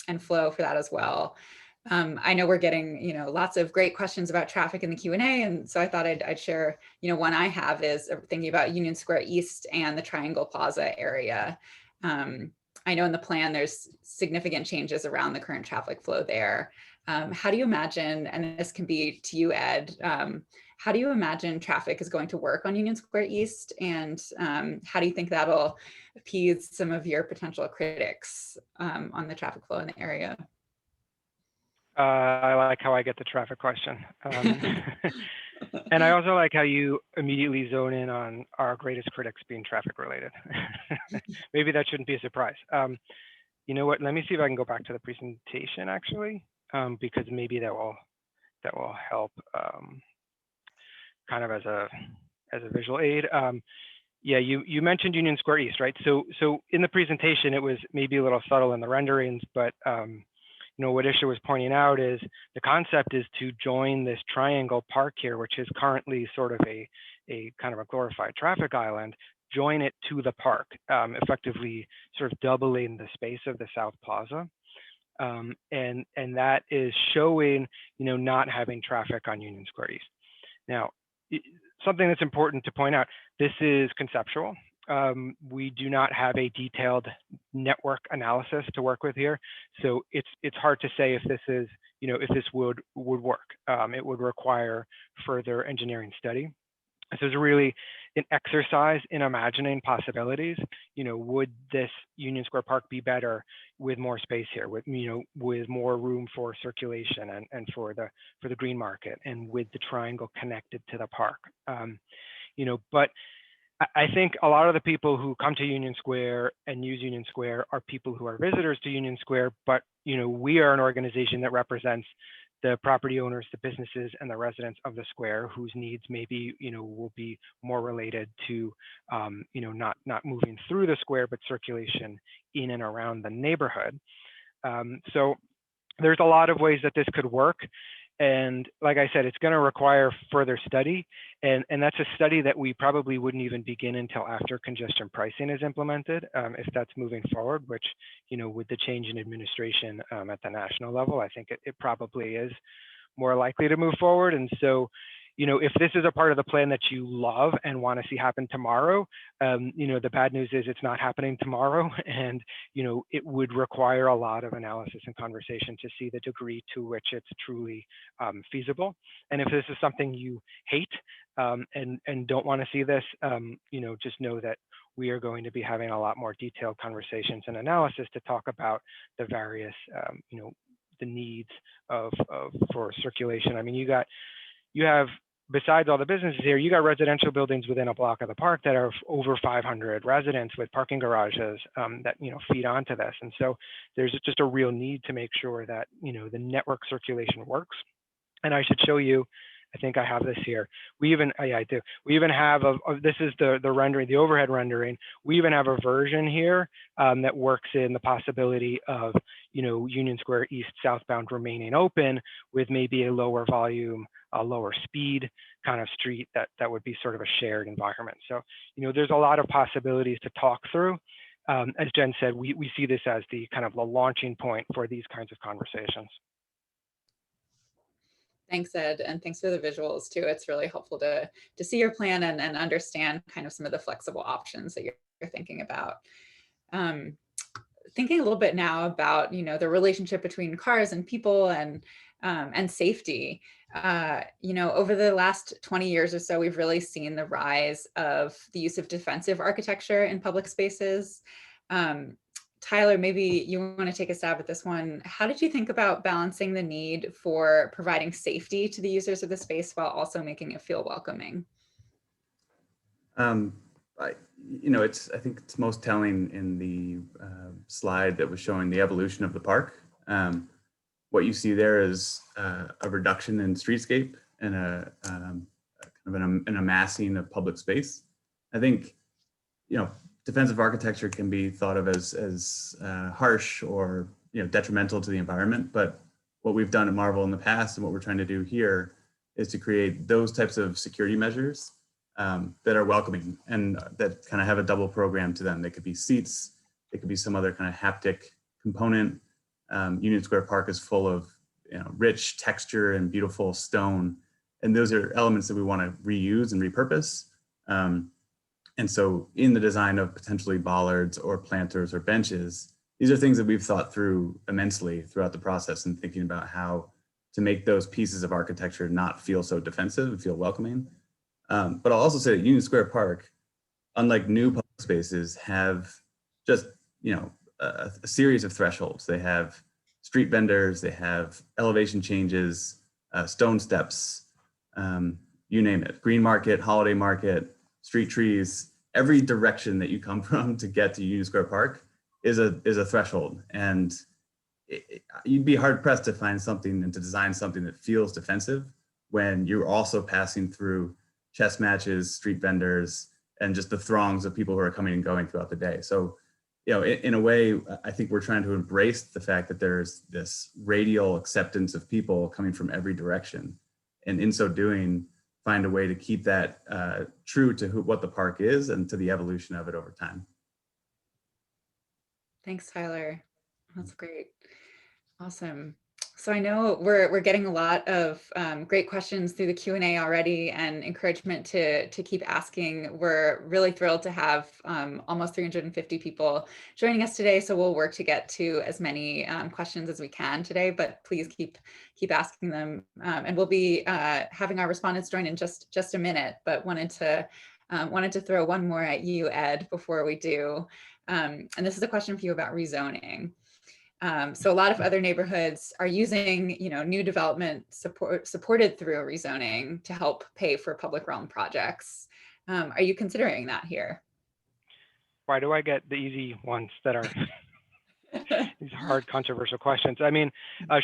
and flow for that as well. I know we're getting lots of great questions about traffic in the Q&A, and so I thought I'd share one I have is thinking about Union Square East and the Triangle Plaza area. I know in the plan there's significant changes around the current traffic flow there. How do you imagine, and this can be to you, Ed, how do you imagine traffic is going to work on Union Square East, and how do you think that'll appease some of your potential critics on the traffic flow in the area? I like how I get the traffic question. And I also like how you immediately zone in on our greatest critics being traffic related. Maybe that shouldn't be a surprise. You know what? Let me see if I can go back to the presentation actually, because maybe that will help kind of as a visual aid. Yeah, you mentioned Union Square East, right? So in the presentation, it was maybe a little subtle in the renderings, but what Isha was pointing out is the concept is to join this triangle park here, which is currently sort of a kind of a glorified traffic island, join it to the park, effectively sort of doubling the space of the South Plaza. And that is showing, not having traffic on Union Square East. Now, something that's important to point out, this is conceptual. We do not have a detailed network analysis to work with here. So it's hard to say if this is, if this would work. It would require further engineering study. This is really an exercise in imagining possibilities. Would this Union Square Park be better with more space here, with with more room for circulation and for the green market, and with the triangle connected to the park? But I think a lot of the people who come to Union Square and use Union Square are people who are visitors to Union Square, but we are an organization that represents the property owners, the businesses, and the residents of the square, whose needs maybe will be more related to not moving through the square, but circulation in and around the neighborhood. So there's a lot of ways that this could work. And like I said, it's going to require further study. And that's a study that we probably wouldn't even begin until after congestion pricing is implemented, if that's moving forward, which, with the change in administration at the national level, I think it probably is more likely to move forward. And so, if this is a part of the plan that you love and want to see happen tomorrow, the bad news is it's not happening tomorrow. And, it would require a lot of analysis and conversation to see the degree to which it's truly feasible. And if this is something you hate and don't want to see this, just know that we are going to be having a lot more detailed conversations and analysis to talk about the various, the needs for circulation. I mean, you have, besides all the businesses here, you got residential buildings within a block of the park that are over 500 residents with parking garages that feed onto this. And so there's just a real need to make sure that the network circulation works. And I should show you, I think I have this here. We even, yeah, I do. We even have this is the rendering, the overhead rendering. We even have a version here that works in the possibility of Union Square East southbound remaining open with maybe a lower volume, a lower speed kind of street that would be sort of a shared environment. So there's a lot of possibilities to talk through. As Jen said, we see this as the kind of the launching point for these kinds of conversations. Thanks, Ed, and thanks for the visuals too. It's really helpful to see your plan and understand kind of some of the flexible options that you're thinking about. Thinking a little bit now about the relationship between cars and people and safety. Over the last 20 years or so, we've really seen the rise of the use of defensive architecture in public spaces. Tyler, maybe you want to take a stab at this one. How did you think about balancing the need for providing safety to the users of the space while also making it feel welcoming? I think it's most telling in the slide that was showing the evolution of the park. What you see there is a reduction in streetscape and kind of an amassing of public space. I think, defensive architecture can be thought of as harsh or detrimental to the environment, but what we've done at Marvel in the past and what we're trying to do here is to create those types of security measures that are welcoming and that kind of have a double program to them. They could be seats, it could be some other kind of haptic component. Union Square Park is full of rich texture and beautiful stone, and those are elements that we want to reuse and repurpose. And so in the design of potentially bollards or planters or benches, these are things that we've thought through immensely throughout the process and thinking about how to make those pieces of architecture not feel so defensive and feel welcoming. But I'll also say that Union Square Park, unlike new public spaces, have just, a series of thresholds. They have street vendors, they have elevation changes, stone steps, you name it, green market, holiday market, street trees. Every direction that you come from to get to Union Square Park is a threshold. And you'd be hard pressed to find something and to design something that feels defensive when you're also passing through chess matches, street vendors, and just the throngs of people who are coming and going throughout the day. So you know, in a way, I think we're trying to embrace the fact that there's this radial acceptance of people coming from every direction. And in so doing, find a way to keep that true to what the park is and to the evolution of it over time. Thanks, Tyler. That's great. Awesome. So I know we're getting a lot of great questions through the Q&A already, and encouragement to keep asking. We're really thrilled to have almost 350 people joining us today. So we'll work to get to as many questions as we can today, but please keep asking them. And we'll be having our respondents join in just a minute, but wanted to throw one more at you, Ed, before we do. And this is a question for you about rezoning. So a lot of other neighborhoods are using, new development supported through a rezoning to help pay for public realm projects. Are you considering that here? Why do I get the easy ones that are these hard, controversial questions? I mean,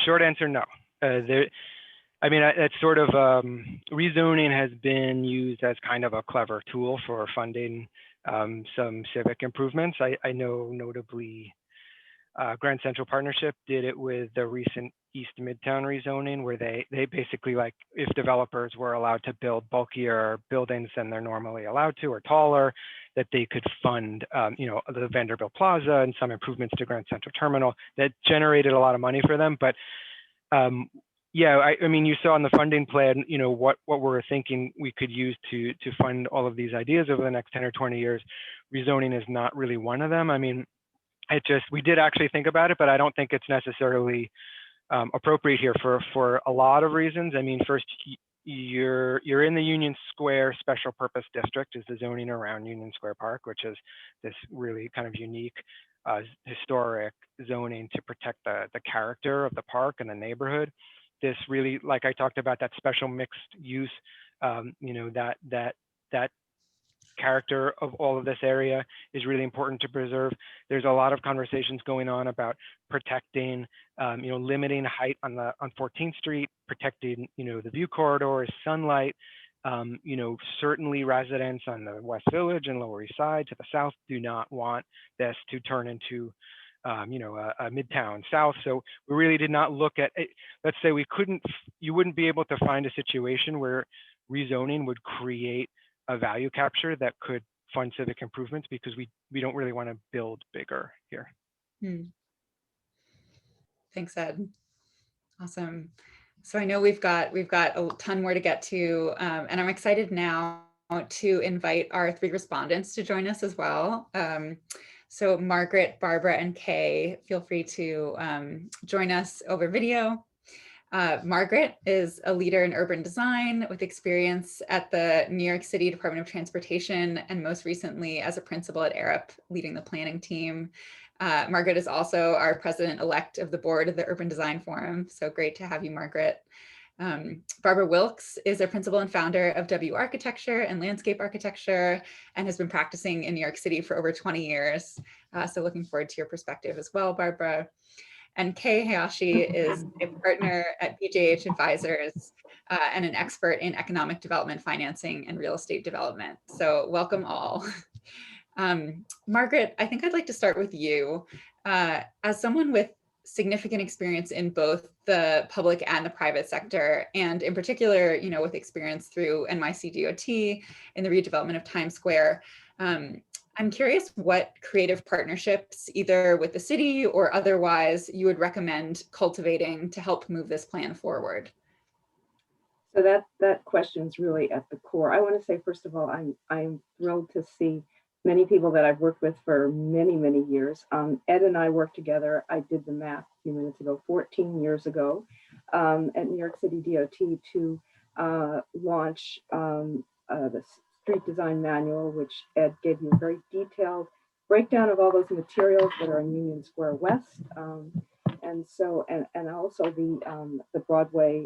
short answer, no. It's sort of rezoning has been used as kind of a clever tool for funding some civic improvements. I know notably Grand Central Partnership did it with the recent East Midtown rezoning, where they basically, like, if developers were allowed to build bulkier buildings than they're normally allowed to, or taller, that they could fund, the Vanderbilt Plaza and some improvements to Grand Central Terminal that generated a lot of money for them. But I mean, you saw in the funding plan, what we're thinking we could use to fund all of these ideas over the next 10 or 20 years. Rezoning is not really one of them. I mean, we did actually think about it, but I don't think it's necessarily appropriate here for a lot of reasons. I mean, first, you're in the Union Square Special Purpose District, is the zoning around Union Square Park, which is this really kind of unique historic zoning to protect the character of the park and the neighborhood. This really, like I talked about, that special mixed use, that character of all of this area is really important to preserve. There's a lot of conversations going on about protecting, limiting height on 14th Street, protecting, the view corridors, sunlight. Certainly residents on the West Village and Lower East Side to the south do not want this to turn into a Midtown South. So we really did not look at it. Let's say you wouldn't be able to find a situation where rezoning would create a value capture that could fund civic improvements, because we don't really want to build bigger here. Thanks, Ed. Awesome. So I know we've got a ton more to get to, and I'm excited now to invite our 3 respondents to join us as well. So Margaret, Barbara, and Kei, feel free to join us over video. Margaret is a leader in urban design with experience at the New York City Department of Transportation, and most recently as a principal at Arup, leading the planning team. Margaret is also our president-elect of the board of the Urban Design Forum. So great to have you, Margaret. Barbara Wilks is a principal and founder of W Architecture and Landscape Architecture, and has been practicing in New York City for over 20 years. So looking forward to your perspective as well, Barbara. And Kei Hayashi is a partner at BJH Advisors and an expert in economic development financing and real estate development. So welcome all. Margaret, I think I'd like to start with you. As someone with significant experience in both the public and the private sector, and in particular, with experience through NYC DOT in the redevelopment of Times Square, I'm curious what creative partnerships, either with the city or otherwise, you would recommend cultivating to help move this plan forward. So that question is really at the core. I want to say, first of all, I'm thrilled to see many people that I've worked with for many, many years. Ed and I worked together. I did the math a few minutes ago, 14 years ago, at New York City DOT to launch the Street Design Manual, which Ed gave you a very detailed breakdown of all those materials that are in Union Square West. And also the Broadway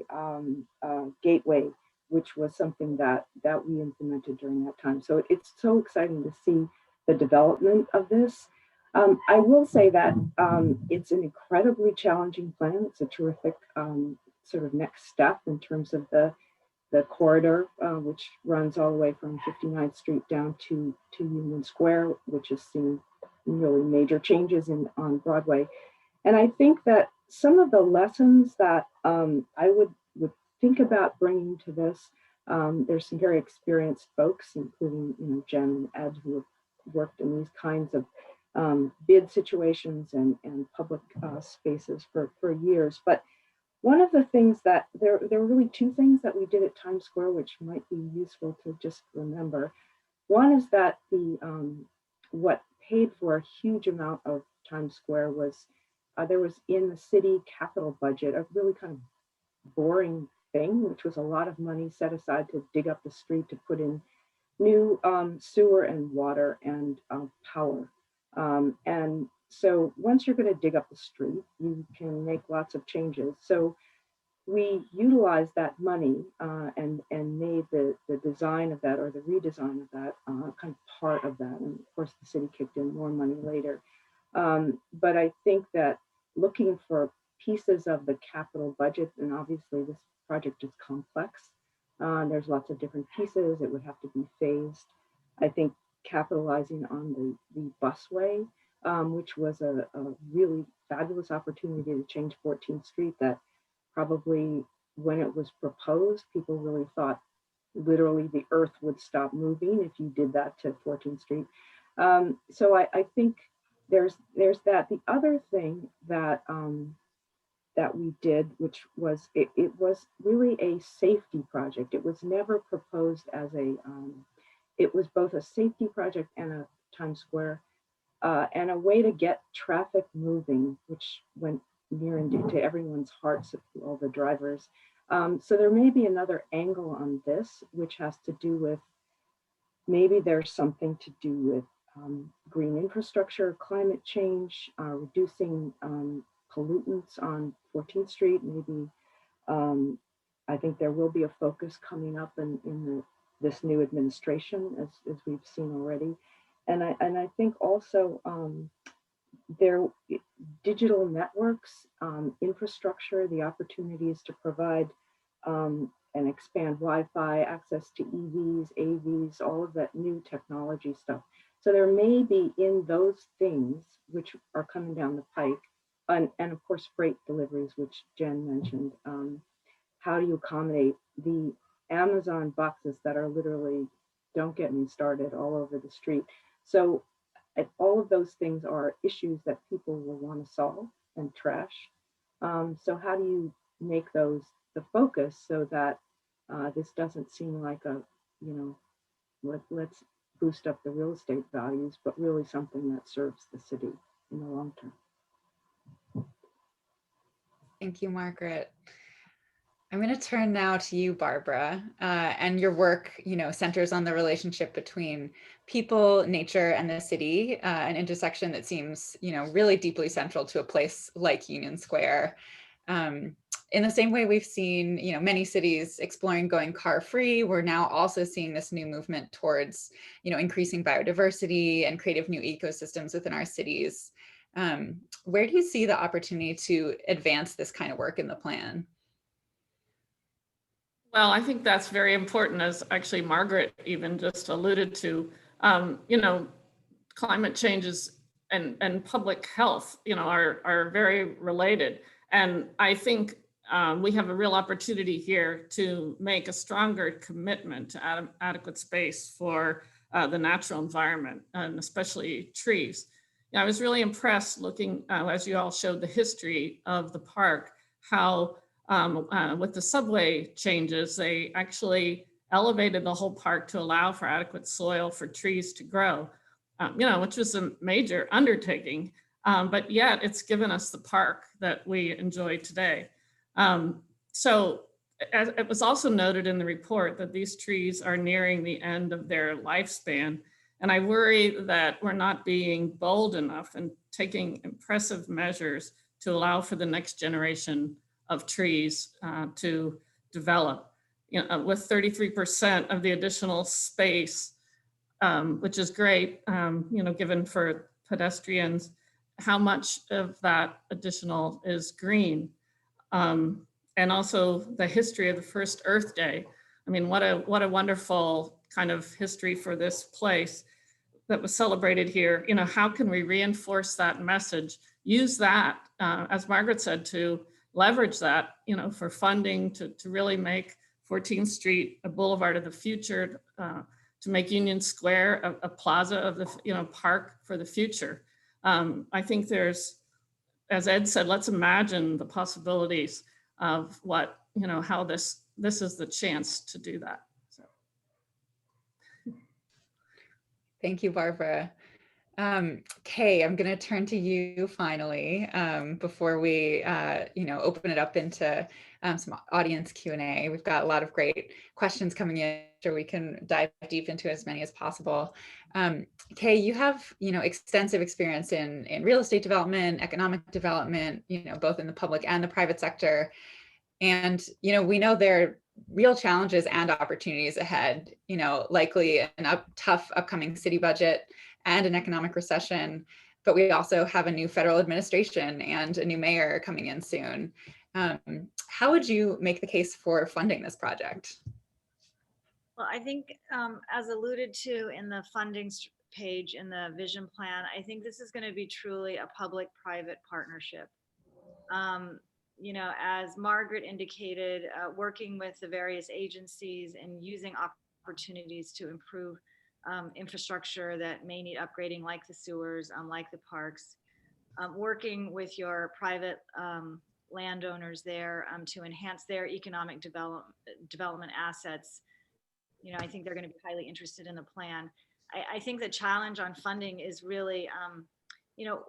Gateway, which was something that we implemented during that time. So it's so exciting to see the development of this. I will say that it's an incredibly challenging plan. It's a terrific sort of next step in terms of the corridor, which runs all the way from 59th Street down to Union Square, which has seen really major changes on Broadway. And I think that some of the lessons that I would think about bringing to this, there's some very experienced folks, including Jen and Ed, who have worked in these kinds of bid situations and public spaces for years. But one of the things that there were really two things that we did at Times Square, which might be useful to just remember. One is that what paid for a huge amount of Times Square was there was in the city capital budget a really kind of boring thing, which was a lot of money set aside to dig up the street to put in new sewer and water and power. And so once you're going to dig up the street, you can make lots of changes. So we utilized that money and made the design of that, or the redesign of that, kind of part of that. And of course, the city kicked in more money later. But I think that looking for pieces of the capital budget, and obviously this project is complex. There's lots of different pieces. It would have to be phased. I think capitalizing on the busway, which was a really fabulous opportunity to change 14th Street that probably when it was proposed, people really thought literally the earth would stop moving if you did that to 14th Street. So I think there's that. The other thing that that we did, which was it was really a safety project. It was never proposed as it was both a safety project and a Times Square and a way to get traffic moving, which went near and dear to everyone's hearts, all the drivers. So there may be another angle on this, which has to do with maybe there's something to do with green infrastructure, climate change, reducing pollutants on 14th Street. Maybe I think there will be a focus coming up in this new administration, as we've seen already. And I think also there digital networks, infrastructure, the opportunities to provide and expand Wi-Fi, access to EVs, AVs, all of that new technology stuff. So there may be in those things which are coming down the pike, and of course freight deliveries, which Jen mentioned. How do you accommodate the Amazon boxes that are literally, don't get me started, all over the street? So all of those things are issues that people will want to solve and trash. So how do you make those the focus so that this doesn't seem like a, let's boost up the real estate values, but really something that serves the city in the long term. Thank you, Margaret. I'm going to turn now to you, Barbara, and your work, centers on the relationship between people, nature, and the city, an intersection that seems, really deeply central to a place like Union Square. In the same way we've seen, many cities exploring going car-free, we're now also seeing this new movement towards, increasing biodiversity and creative new ecosystems within our cities. Where do you see the opportunity to advance this kind of work in the plan? Well, I think that's very important, as actually Margaret even just alluded to. Climate changes and public health, are very related. And I think we have a real opportunity here to make a stronger commitment to adequate space for the natural environment, and especially trees. I was really impressed looking, as you all showed the history of the park, how with the subway changes, they actually elevated the whole park to allow for adequate soil for trees to grow, which was a major undertaking, but yet it's given us the park that we enjoy today. So as it was also noted in the report that these trees are nearing the end of their lifespan. And I worry that we're not being bold enough and taking impressive measures to allow for the next generation of trees to develop. With 33% of the additional space, which is great, given for pedestrians, how much of that additional is green? And also the history of the first Earth Day. I mean, what a wonderful kind of history for this place. that was celebrated here, how can we reinforce that message? Use that, as Margaret said, to leverage that, for funding to really make 14th Street a boulevard of the future, to make Union Square a plaza of the, park for the future. I think there's, as Ed said, let's imagine the possibilities of what, how this is the chance to do that. So. Thank you, Barbara. Kei, I'm going to turn to you finally before we, open it up into some audience Q&A. We've got a lot of great questions coming in, so we can dive deep into as many as possible. Kei, you have, extensive experience in real estate development, economic development, both in the public and the private sector. And, we know there are real challenges and opportunities ahead, likely an tough upcoming city budget and an economic recession, but we also have a new federal administration and a new mayor coming in soon. How would you make the case for funding this project? Well, I think as alluded to in the funding page in the vision plan, I think this is going to be truly a public-private partnership. As Margaret indicated, working with the various agencies and using opportunities to improve infrastructure that may need upgrading, like the sewers, like the parks, working with your private landowners there to enhance their economic development assets. I think they're going to be highly interested in the plan. I think the challenge on funding is really,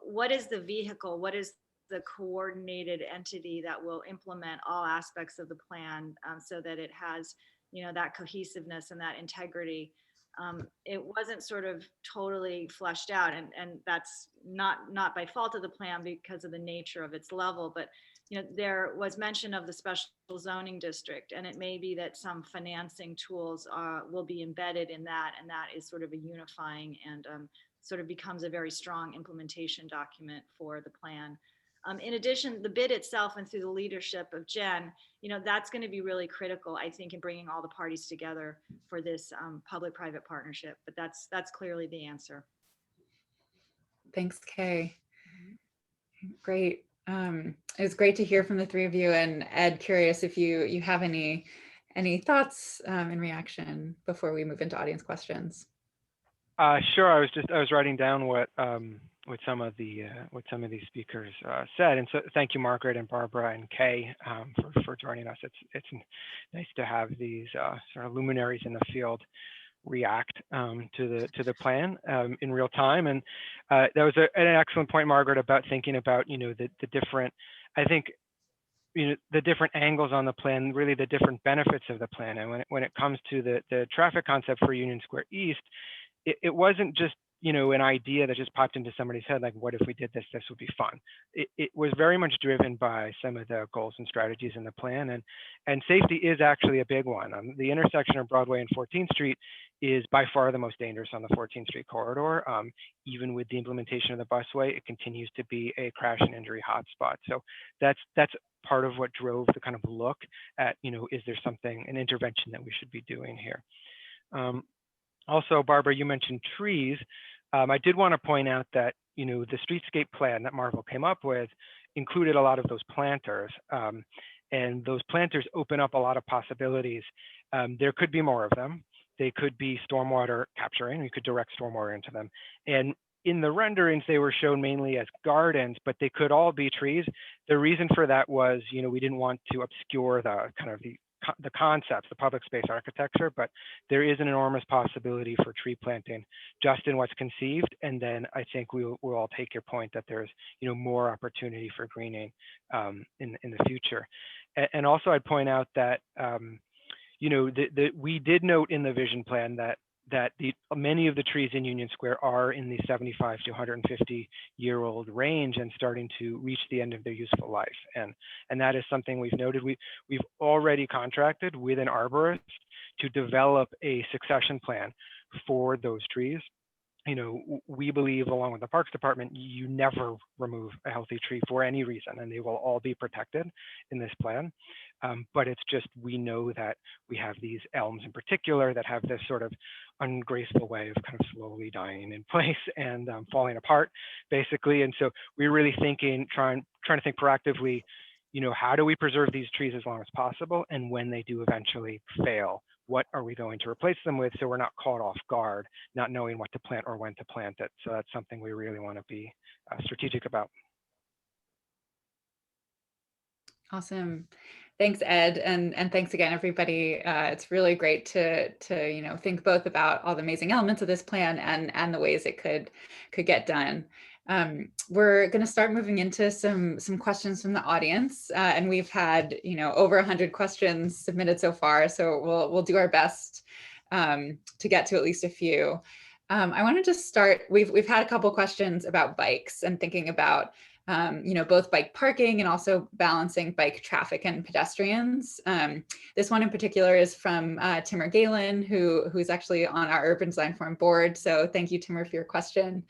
what is the vehicle? What is the coordinated entity that will implement all aspects of the plan so that it has, that cohesiveness and that integrity. It wasn't sort of totally fleshed out, and that's not by fault of the plan because of the nature of its level, but there was mention of the special zoning district, and it may be that some financing tools will be embedded in that, and that is sort of a unifying and sort of becomes a very strong implementation document for the plan. In addition, the bid itself and through the leadership of Jen, that's going to be really critical, I think, in bringing all the parties together for this public-private partnership. But that's clearly the answer. Thanks, Kei. Great. It was great to hear from the three of you. And Ed, curious if you have any thoughts in reaction before we move into audience questions. Sure. I was writing down what some of these speakers said, and so thank you, Margaret and Barbara and Kei, for joining us. It's nice to have these sort of luminaries in the field react to the plan in real time. And that was an excellent point, Margaret, about thinking about the different, I think, the different angles on the plan, really the different benefits of the plan. And when it comes to the traffic concept for Union Square East, it wasn't just an idea that just popped into somebody's head, like, what if we did this? This would be fun. It was very much driven by some of the goals and strategies in the plan, and safety is actually a big one. The intersection of Broadway and 14th Street is by far the most dangerous on the 14th Street corridor. Even with the implementation of the busway, it continues to be a crash and injury hotspot. So that's part of what drove the kind of look at, is there an intervention that we should be doing here? Also, Barbara, you mentioned trees. I did want to point out that, the streetscape plan that Marvel came up with included a lot of those planters. And those planters open up a lot of possibilities. There could be more of them. They could be stormwater capturing. We could direct stormwater into them. And in the renderings, they were shown mainly as gardens, but they could all be trees. The reason for that was, we didn't want to obscure the kind of the concepts, the public space architecture, but there is an enormous possibility for tree planting just in what's conceived. And then I think we'll all take your point that there's more opportunity for greening in the future. And also I'd point out that we did note in the vision plan that many of the trees in Union Square are in the 75 to 150-year-old range and starting to reach the end of their useful life. And that is something we've noted. We've already contracted with an arborist to develop a succession plan for those trees. We believe, along with the Parks Department, you never remove a healthy tree for any reason, and they will all be protected in this plan. But it's just, we know that we have these elms in particular that have this sort of ungraceful way of kind of slowly dying in place and falling apart, basically. And so we're really thinking, trying to think proactively, how do we preserve these trees as long as possible? And when they do eventually fail, what are we going to replace them with, so we're not caught off guard, not knowing what to plant or when to plant it? So that's something we really want to be strategic about. Awesome. Thanks, Ed, and thanks again, everybody. It's really great to think both about all the amazing elements of this plan and the ways it could get done. We're going to start moving into some questions from the audience, and we've had over 100 questions submitted so far, so we'll do our best to get to at least a few. I wanted to start. We've had a couple questions about bikes and thinking about both bike parking and also balancing bike traffic and pedestrians. This one in particular is from Timur Galen, who's actually on our Urban Design Forum board. So thank you, Timur, for your question.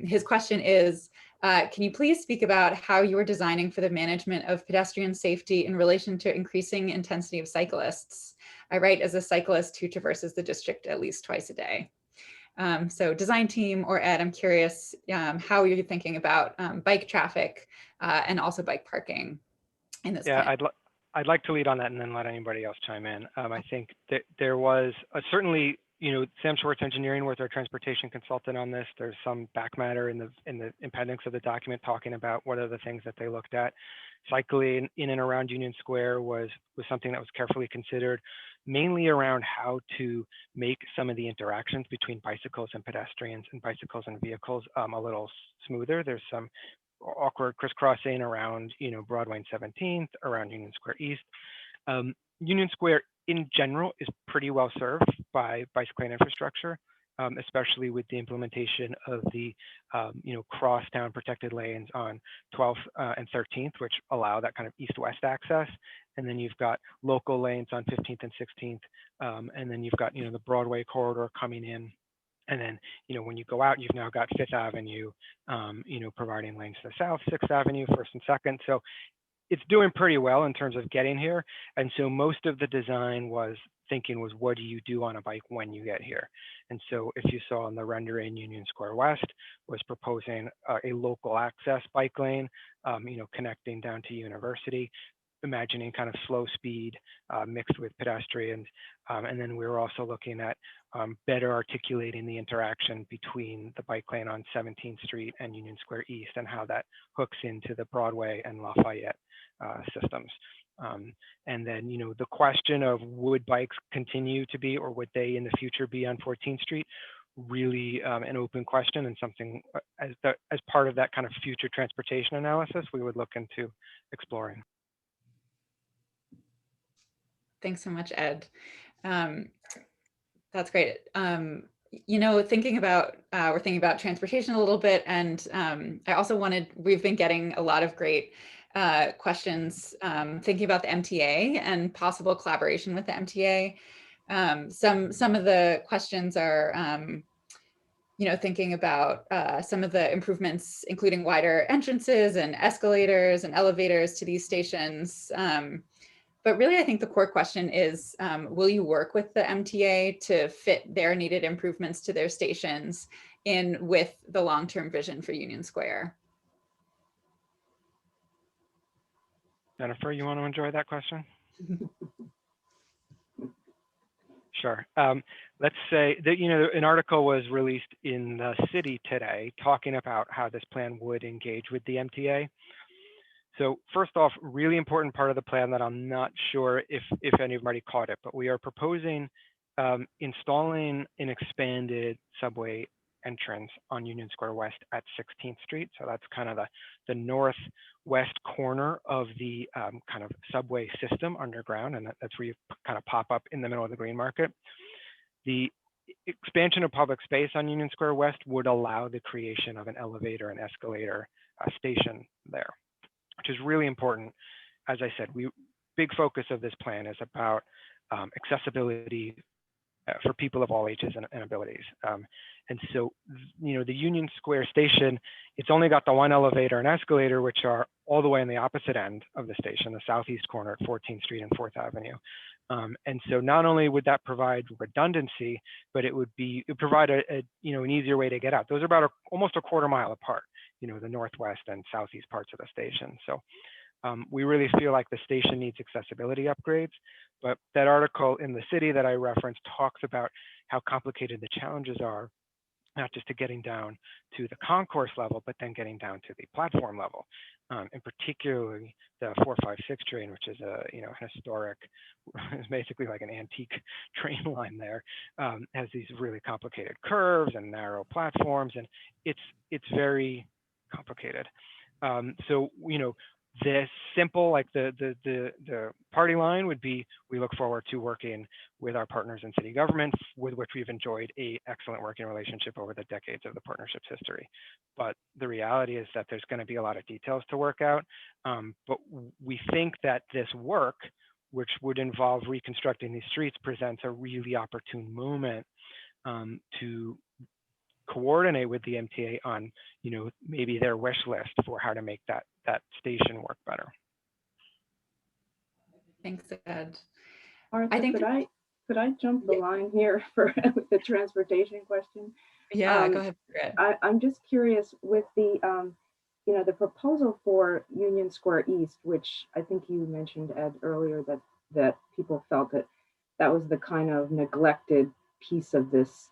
His question is, can you please speak about how you are designing for the management of pedestrian safety in relation to increasing intensity of cyclists? I write as a cyclist who traverses the district at least twice a day. So design team or Ed, I'm curious how you're thinking about bike traffic and also bike parking in this plan. I'd like to lead on that and then let anybody else chime in. I think that there was certainly, Sam Schwartz Engineering was our transportation consultant on this. There's some back matter in the appendix of the document talking about what are the things that they looked at. Cycling in and around Union Square was something that was carefully considered, mainly around how to make some of the interactions between bicycles and pedestrians and bicycles and vehicles a little smoother. There's some awkward crisscrossing around, Broadway and 17th, around Union Square East. Union Square in general is pretty well served by bicycling infrastructure, especially with the implementation of the, crosstown protected lanes on 12th and 13th, which allow that kind of east-west access. And then you've got local lanes on 15th and 16th. And then you've got, the Broadway corridor coming in. And then, when you go out, you've now got 5th Avenue, providing lanes to the south, 6th Avenue, 1st and 2nd. So it's doing pretty well in terms of getting here. And so most of the design was what do you do on a bike when you get here? And so if you saw in the rendering, Union Square West was proposing a local access bike lane, connecting down to University, imagining kind of slow speed mixed with pedestrians. And then we were also looking at better articulating the interaction between the bike lane on 17th Street and Union Square East and how that hooks into the Broadway and Lafayette systems. And then, the question of would bikes continue to be, or would they in the future be on 14th Street, really an open question, and something as part of that kind of future transportation analysis we would look into exploring. Thanks so much, Ed. That's great. We're thinking about transportation a little bit, and I also we've been getting a lot of great questions thinking about the MTA and possible collaboration with the MTA. Some of the questions are, thinking about some of the improvements, including wider entrances and escalators and elevators to these stations. But really, I think the core question is, will you work with the MTA to fit their needed improvements to their stations in with the long-term vision for Union Square? Jennifer, you want to enjoy that question? Sure. Let's say that, an article was released in the City today talking about how this plan would engage with the MTA. So first off, really important part of the plan that I'm not sure if anybody caught it, but we are proposing installing an expanded subway entrance on Union Square West at 16th Street. So that's kind of the northwest corner of the kind of subway system underground, and that's where you kind of pop up in the middle of the Green Market. The expansion of public space on Union Square West would allow the creation of an elevator and escalator station there, which is really important. As I said, big focus of this plan is about accessibility for people of all ages and abilities. And so, the Union Square station, it's only got the one elevator and escalator, which are all the way on the opposite end of the station, the southeast corner at 14th Street and 4th Avenue. And so not only would that provide redundancy, but it would provide an easier way to get out. Those are about almost a quarter mile apart, the northwest and southeast parts of the station. So we really feel like the station needs accessibility upgrades, but that article in The City that I referenced talks about how complicated the challenges are, not just to getting down to the concourse level, but then getting down to the platform level. And particularly the 456 train, which is a historic, it's basically like an antique train line there, has these really complicated curves and narrow platforms, and it's very complicated. So the simple, like the party line would be, we look forward to working with our partners in city government, with which we've enjoyed an excellent working relationship over the decades of the partnership's history. But the reality is that there's going to be a lot of details to work out. But we think that this work, which would involve reconstructing these streets, presents a really opportune moment to coordinate with the MTA on, maybe their wish list for how to make that station work better. Thanks, Ed. Martha, could I jump the line here for the transportation question? Yeah, go ahead. I'm just curious with the the proposal for Union Square East, which I think you mentioned, Ed, earlier, that people felt that was the kind of neglected piece of this,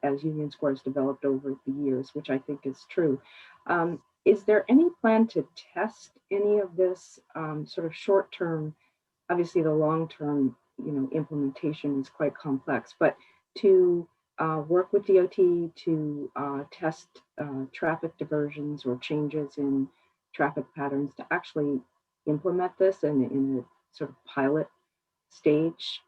as Union Square has developed over the years, which I think is true. Is there any plan to test any of this sort of short-term? Obviously, the long-term, implementation is quite complex, but to work with DOT to test traffic diversions or changes in traffic patterns to actually implement this in a sort of pilot stage?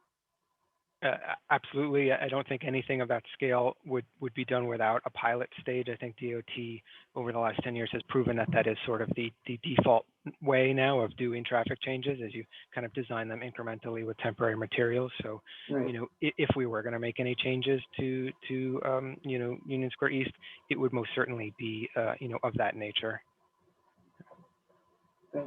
Absolutely. I don't think anything of that scale would be done without a pilot stage. I think DOT over the last 10 years has proven that is sort of the default way now of doing traffic changes, as you kind of design them incrementally with temporary materials. So, right. If we were going to make any changes to Union Square East, it would most certainly be of that nature. Right.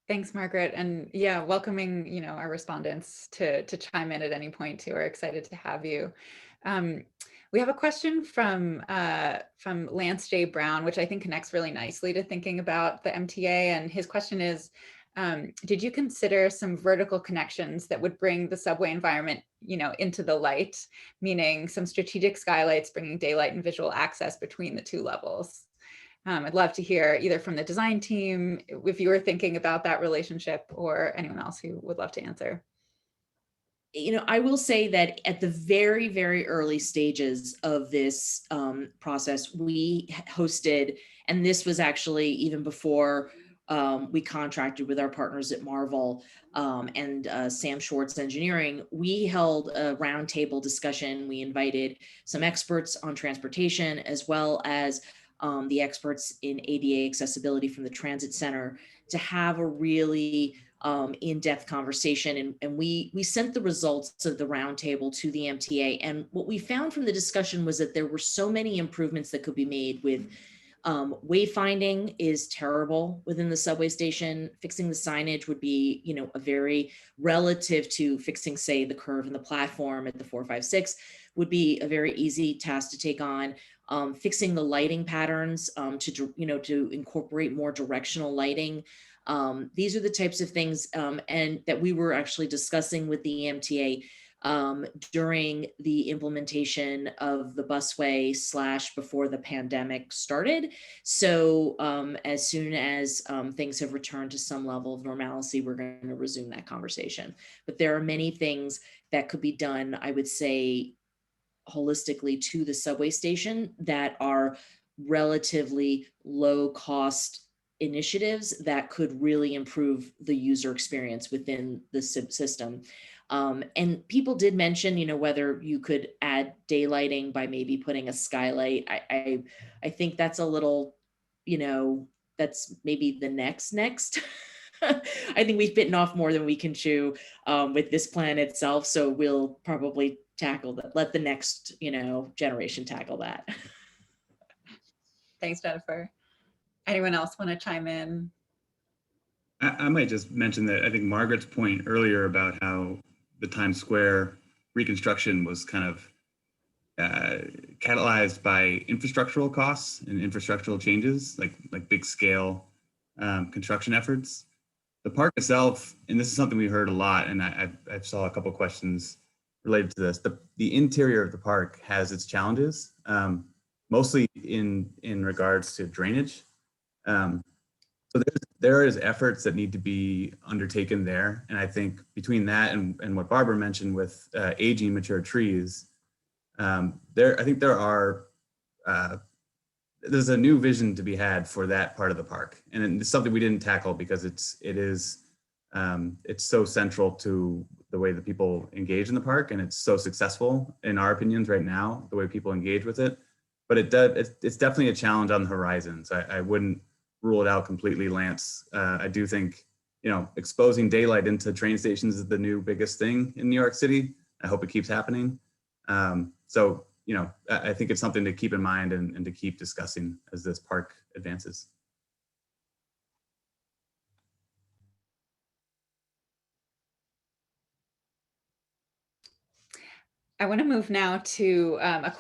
Thanks, Margaret. And yeah, welcoming, our respondents to chime in at any point too. We're excited to have you. We have a question from Lance J. Brown, which I think connects really nicely to thinking about the MTA. And his question is, did you consider some vertical connections that would bring the subway environment, into the light, meaning some strategic skylights bringing daylight and visual access between the two levels? I'd love to hear either from the design team, if you were thinking about that relationship, or anyone else who would love to answer. I will say that at the very, very early stages of this process, we hosted, and this was actually even before we contracted with our partners at Marvel and Sam Schwartz Engineering, we held a roundtable discussion. We invited some experts on transportation, as well as the experts in ADA accessibility from the Transit Center, to have a really in-depth conversation. And we sent the results of the roundtable to the MTA. And what we found from the discussion was that there were so many improvements that could be made with wayfinding is terrible within the subway station. Fixing the signage would be, a very relative to fixing, say, the curve in the platform at the 456 would be a very easy task to take on. Fixing the lighting patterns to incorporate more directional lighting. These are the types of things and that we were actually discussing with the MTA during the implementation of the busway / before the pandemic started. So as soon as things have returned to some level of normalcy, we're going to resume that conversation. But there are many things that could be done, I would say, holistically to the subway station that are relatively low cost initiatives that could really improve the user experience within the system. And people did mention, whether you could add daylighting by maybe putting a skylight. I think that's a little, that's maybe the next. I think we've bitten off more than we can chew with this plan itself. So we'll probably tackle that. Let the next, generation tackle that. Thanks, Jennifer. Anyone else want to chime in? I might just mention that I think Margaret's point earlier about how the Times Square reconstruction was kind of catalyzed by infrastructural costs and infrastructural changes, like big scale construction efforts. The park itself, and this is something we heard a lot, and I saw a couple questions related to this. The interior of the park has its challenges, mostly in regards to drainage. So there is efforts that need to be undertaken there, and I think between that and what Barbara mentioned with aging mature trees, I think there's a new vision to be had for that part of the park, and it's something we didn't tackle because it's so central to the way that people engage in the park, and it's so successful in our opinions right now, the way people engage with it. But it's definitely a challenge on the horizon. So I wouldn't rule it out completely, Lance. I do think, exposing daylight into train stations is the new biggest thing in New York City. I hope it keeps happening. So, I think it's something to keep in mind and to keep discussing as this park advances. I want to move now to another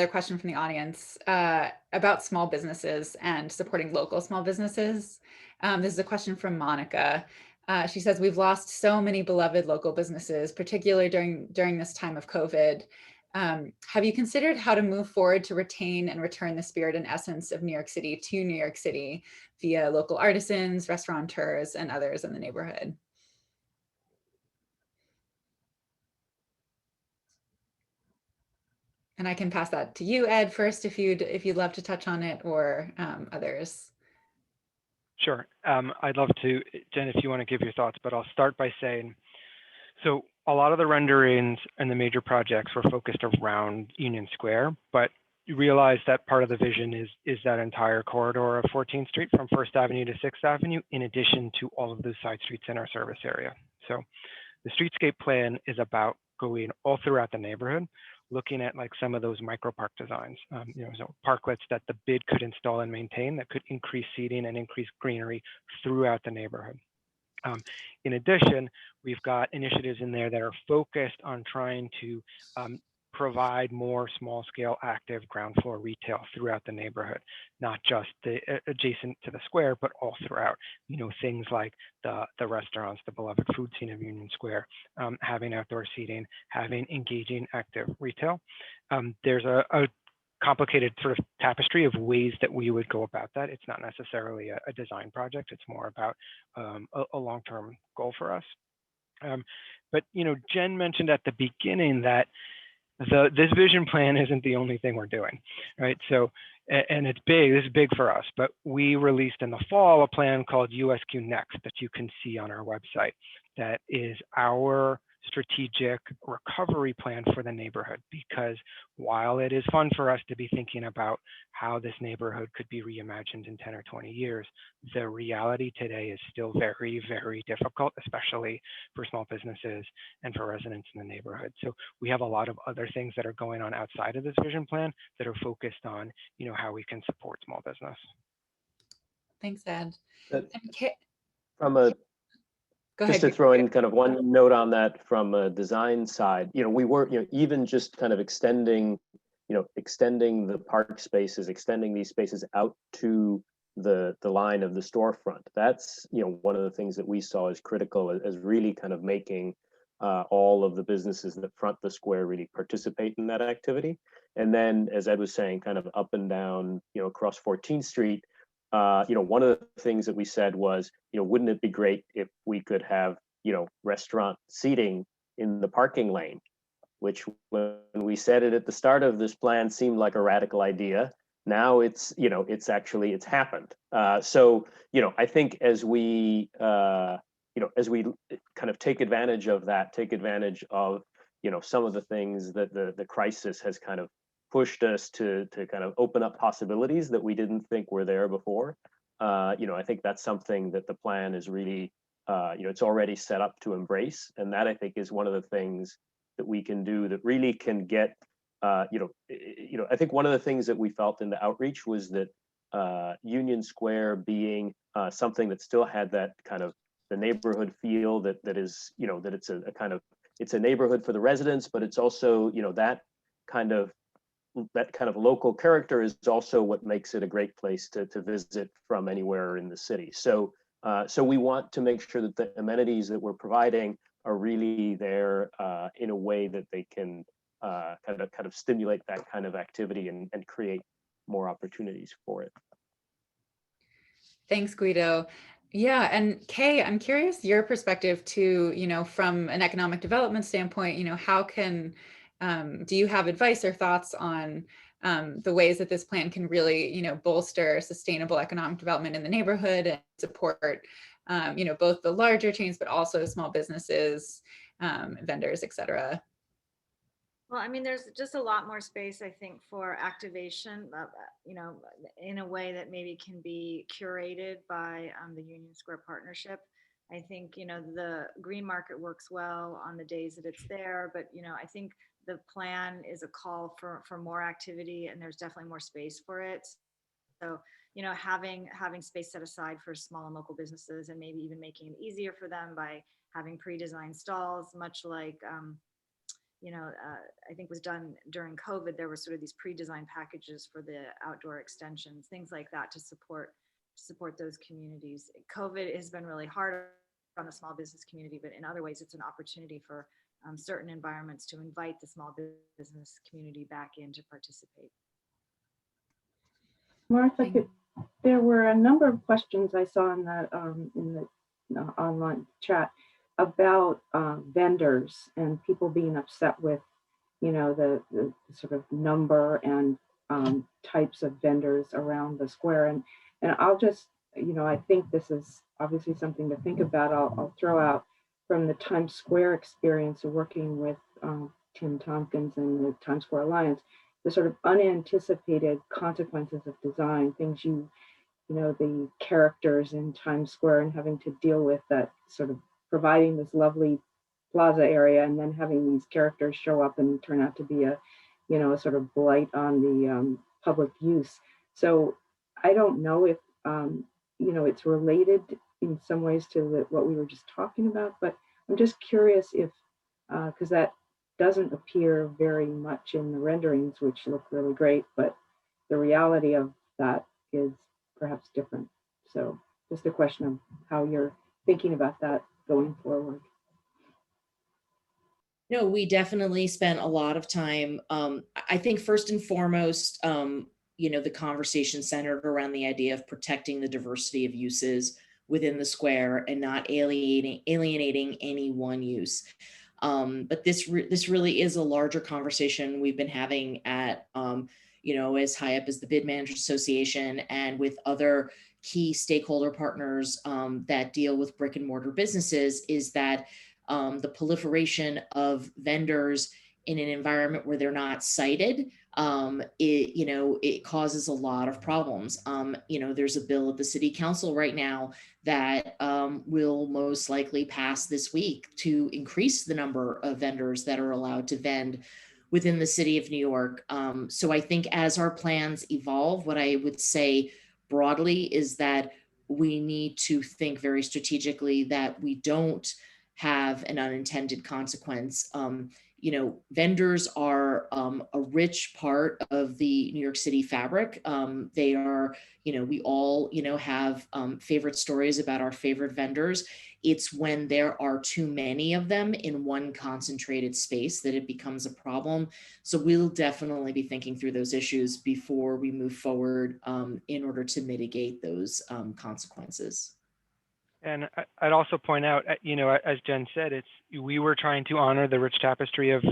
question from the audience about small businesses and supporting local small businesses. This is a question from Monica. She says, we've lost so many beloved local businesses, particularly during this time of COVID. Have you considered how to move forward to retain and return the spirit and essence of New York City to New York City via local artisans, restaurateurs, and others in the neighborhood? And I can pass that to you, Ed, first, if you'd love to touch on it, or others. Sure. I'd love to, Jen, if you want to give your thoughts, but I'll start by saying, so a lot of the renderings and the major projects were focused around Union Square, but you realize that part of the vision is that entire corridor of 14th Street from 1st Avenue to 6th Avenue, in addition to all of those side streets in our service area. So the streetscape plan is about going all throughout the neighborhood, looking at like some of those micro park designs, so parklets that the bid could install and maintain that could increase seating and increase greenery throughout the neighborhood. In addition, we've got initiatives in there that are focused on trying to provide more small scale active ground floor retail throughout the neighborhood, not just adjacent to the square, but all throughout, things like the restaurants, the beloved food scene of Union Square, having outdoor seating, having engaging active retail. There's a complicated sort of tapestry of ways that we would go about that. It's not necessarily a design project. It's more about a long-term goal for us. But Jen mentioned at the beginning that this vision plan isn't the only thing we're doing, right? So, and it's big, this is big for us, but we released in the fall a plan called USQ Next that you can see on our website. That is our strategic recovery plan for the neighborhood, because while it is fun for us to be thinking about how this neighborhood could be reimagined in 10 or 20 years, the reality today is still very, very difficult, especially for small businesses and for residents in the neighborhood. So we have a lot of other things that are going on outside of this vision plan that are focused on, how we can support small business. Thanks, Ed. From a Go Just ahead. to throw in kind of one note on that from a design side, we were, even just kind of extending the park spaces, extending these spaces out to the line of the storefront. That's, one of the things that we saw as critical as really kind of making all of the businesses that front the square really participate in that activity. And then, as Ed was saying, kind of up and down, across 14th Street, one of the things that we said was, wouldn't it be great if we could have, restaurant seating in the parking lane, which when we said it at the start of this plan seemed like a radical idea. Now it's happened. So, I think as we kind of take advantage of that, take advantage of, some of the things that the crisis has kind of pushed us to kind of open up possibilities that we didn't think were there before. I think that's something that the plan is really, it's already set up to embrace. And that, I think, is one of the things that we can do that really can get, I think one of the things that we felt in the outreach was that, Union Square being something that still had that kind of the neighborhood feel that is, that it's a kind of, it's a neighborhood for the residents, but it's also, that kind of local character is also what makes it a great place to visit from anywhere in the city. So so we want to make sure that the amenities that we're providing are really there in a way that they can kind of stimulate that kind of activity and create more opportunities for it. Thanks, Guido. Yeah, and Kei, I'm curious your perspective too, from an economic development standpoint, how can, do you have advice or thoughts on the ways that this plan can really, bolster sustainable economic development in the neighborhood and support, both the larger chains, but also small businesses, vendors, et cetera? Well, I mean, there's just a lot more space, I think, for activation, in a way that maybe can be curated by the Union Square partnership. I think, the green market works well on the days that it's there, but, I think the plan is a call for more activity, and there's definitely more space for it. So, having space set aside for small and local businesses, and maybe even making it easier for them by having pre-designed stalls, much like, I think was done during COVID. There were sort of these pre-designed packages for the outdoor extensions, things like that to support those communities. COVID has been really hard on the small business community, but in other ways, it's an opportunity for certain environments to invite the small business community back in to participate. Martha, there were a number of questions I saw in that in the online chat about vendors and people being upset with, the sort of number and types of vendors around the square. And I'll just, I think this is obviously something to think about. I'll throw out from the Times Square experience of working with Tim Tompkins and the Times Square Alliance, the sort of unanticipated consequences of design, things the characters in Times Square and having to deal with that, sort of providing this lovely plaza area and then having these characters show up and turn out to be a sort of blight on the public use. So I don't know if it's related in some ways to what we were just talking about, but I'm just curious if because that doesn't appear very much in the renderings, which look really great, but the reality of that is perhaps different. So just a question of how you're thinking about that going forward. No, we definitely spent a lot of time. I think first and foremost, the conversation centered around the idea of protecting the diversity of uses within the square and not alienating any one use. But this really is a larger conversation we've been having at, as high up as the Bid Managers Association and with other key stakeholder partners that deal with brick and mortar businesses, is that the proliferation of vendors in an environment where they're not cited, it causes a lot of problems. There's a bill at the city council right now that will most likely pass this week to increase the number of vendors that are allowed to vend within the city of New York. So I think as our plans evolve, what I would say broadly is that we need to think very strategically that we don't have an unintended consequence. Vendors are a rich part of the New York City fabric. They are, we all, have favorite stories about our favorite vendors. It's when there are too many of them in one concentrated space that it becomes a problem. So we'll definitely be thinking through those issues before we move forward in order to mitigate those consequences. And I'd also point out, as Jen said, we were trying to honor the rich tapestry of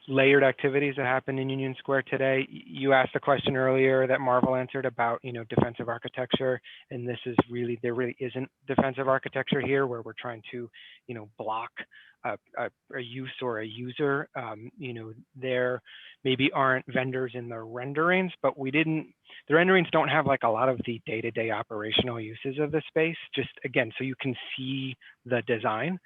layered activities that happen in Union Square today. You asked a question earlier that Marvel answered about, defensive architecture, and there really isn't defensive architecture here, where we're trying to, block a use or a user. There maybe aren't vendors in the renderings, but the renderings don't have like a lot of the day-to-day operational uses of the space, just again, so you can see the design.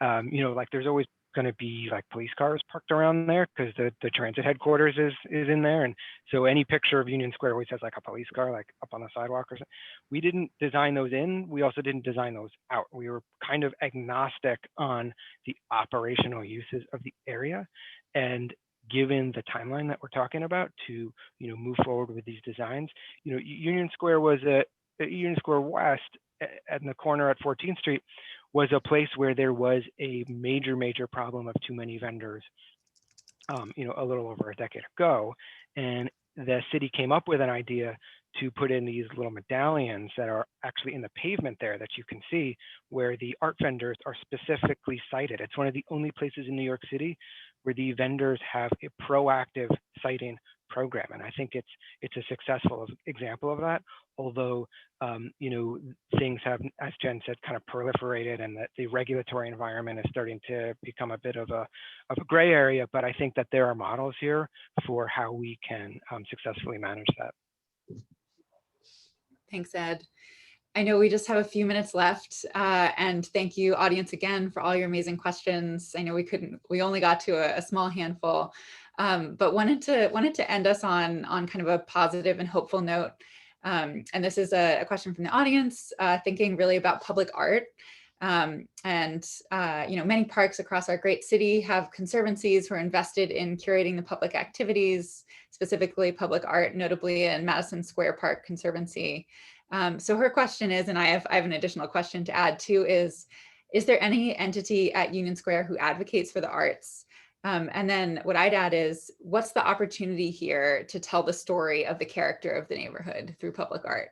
Like there's always going to be like police cars parked around there because the transit headquarters is in there. And so any picture of Union Square always has like a police car, like up on the sidewalk or something. We didn't design those in. We also didn't design those out. We were kind of agnostic on the operational uses of the area. And given the timeline that we're talking about to, move forward with these designs, Union Square was Union Square West at the corner at 14th Street was a place where there was a major problem of too many vendors, a little over a decade ago. And the city came up with an idea to put in these little medallions that are actually in the pavement there that you can see, where the art vendors are specifically cited. It's one of the only places in New York City where the vendors have a proactive citing program. And I think it's a successful example of that. Although, things have, as Jen said, kind of proliferated, and that the regulatory environment is starting to become a bit of a gray area. But I think that there are models here for how we can successfully manage that. Thanks, Ed. I know we just have a few minutes left, and thank you, audience, again for all your amazing questions. I know we only got to a small handful, but wanted to end us on kind of a positive and hopeful note. And this is a question from the audience, thinking really about public art. Many parks across our great city have conservancies who are invested in curating the public activities, specifically public art, notably in Madison Square Park Conservancy. So her question is, and I have an additional question to add too, is there any entity at Union Square who advocates for the arts? And then what I'd add is, what's the opportunity here to tell the story of the character of the neighborhood through public art?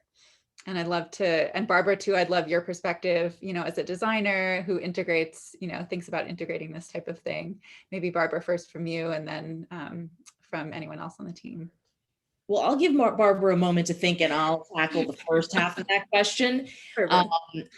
And I'd love to, and Barbara too, I'd love your perspective, as a designer who integrates, thinks about integrating this type of thing. Maybe Barbara first from you, and then from anyone else on the team. Well, I'll give Barbara a moment to think, and I'll tackle the first half of that question.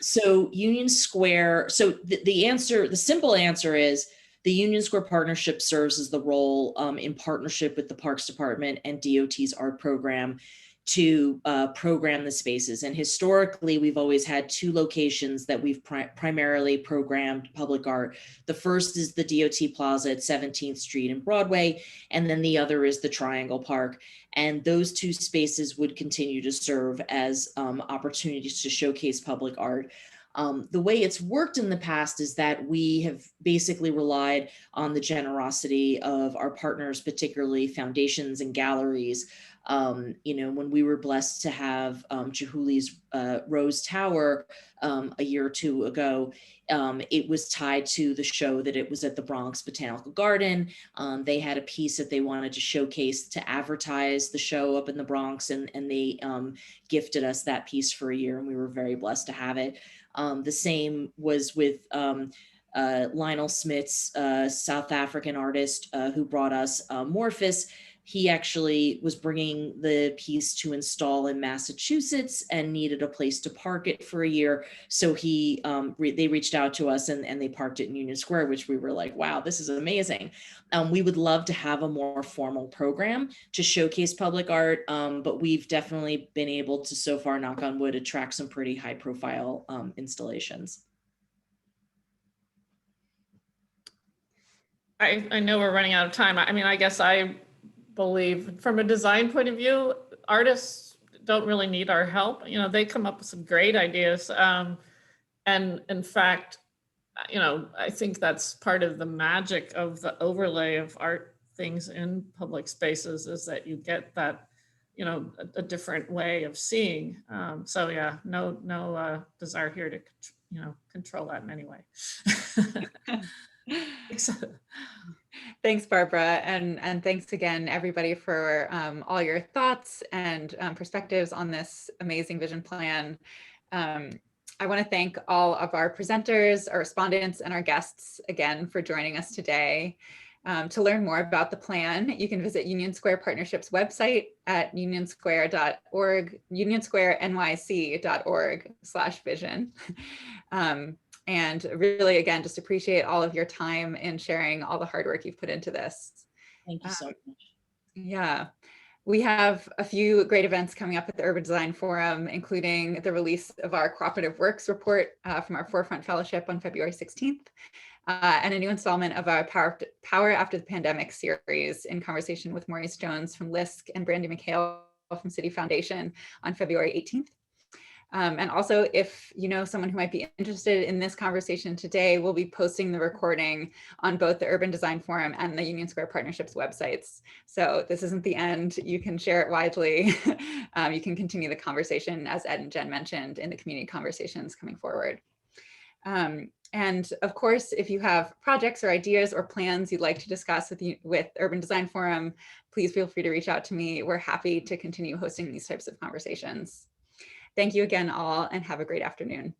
So Union Square, so the simple answer is the Union Square Partnership serves as the role in partnership with the Parks Department and DOT's art program to program the spaces. And historically, we've always had two locations that we've primarily programmed public art. The first is the DOT Plaza at 17th Street and Broadway, and then the other is the Triangle Park. And those two spaces would continue to serve as opportunities to showcase public art. The way it's worked in the past is that we have basically relied on the generosity of our partners, particularly foundations and galleries. When we were blessed to have Chihuly's Rose Tower a year or two ago, it was tied to the show that it was at the Bronx Botanical Garden. They had a piece that they wanted to showcase to advertise the show up in the Bronx, and they gifted us that piece for a year, and we were very blessed to have it. The same was with Lionel Smith's South African artist who brought us Morphus. He actually was bringing the piece to install in Massachusetts and needed a place to park it for a year. So they reached out to us and they parked it in Union Square, which we were like, wow, this is amazing. We would love to have a more formal program to showcase public art, but we've definitely been able to, so far, knock on wood, attract some pretty high profile installations. I know we're running out of time. I mean, I guess I believe from a design point of view, artists don't really need our help. They come up with some great ideas. And in fact, I think that's part of the magic of the overlay of art things in public spaces, is that you get that, a different way of seeing. So yeah, no desire here to, control that in any way. Thanks, Barbara, and thanks again, everybody, for all your thoughts and perspectives on this amazing vision plan. I want to thank all of our presenters, our respondents, and our guests again for joining us today. To learn more about the plan, you can visit Union Square Partnership's website at unionsquare.org, unionsquarenyc.org/vision. And really, again, just appreciate all of your time in sharing all the hard work you've put into this. Thank you so much. Yeah, we have a few great events coming up at the Urban Design Forum, including the release of our Cooperative Works report from our Forefront Fellowship on February 16th, and a new installment of our Power After the Pandemic series in conversation with Maurice Jones from LISC and Brandy McHale from City Foundation on February 18th. And also, if you know someone who might be interested in this conversation today, we'll be posting the recording on both the Urban Design Forum and the Union Square Partnership's websites. So this isn't the end. You can share it widely. You can continue the conversation, as Ed and Jen mentioned, in the community conversations coming forward. And of course, if you have projects or ideas or plans you'd like to discuss with Urban Design Forum, please feel free to reach out to me. We're happy to continue hosting these types of conversations. Thank you again all, and have a great afternoon.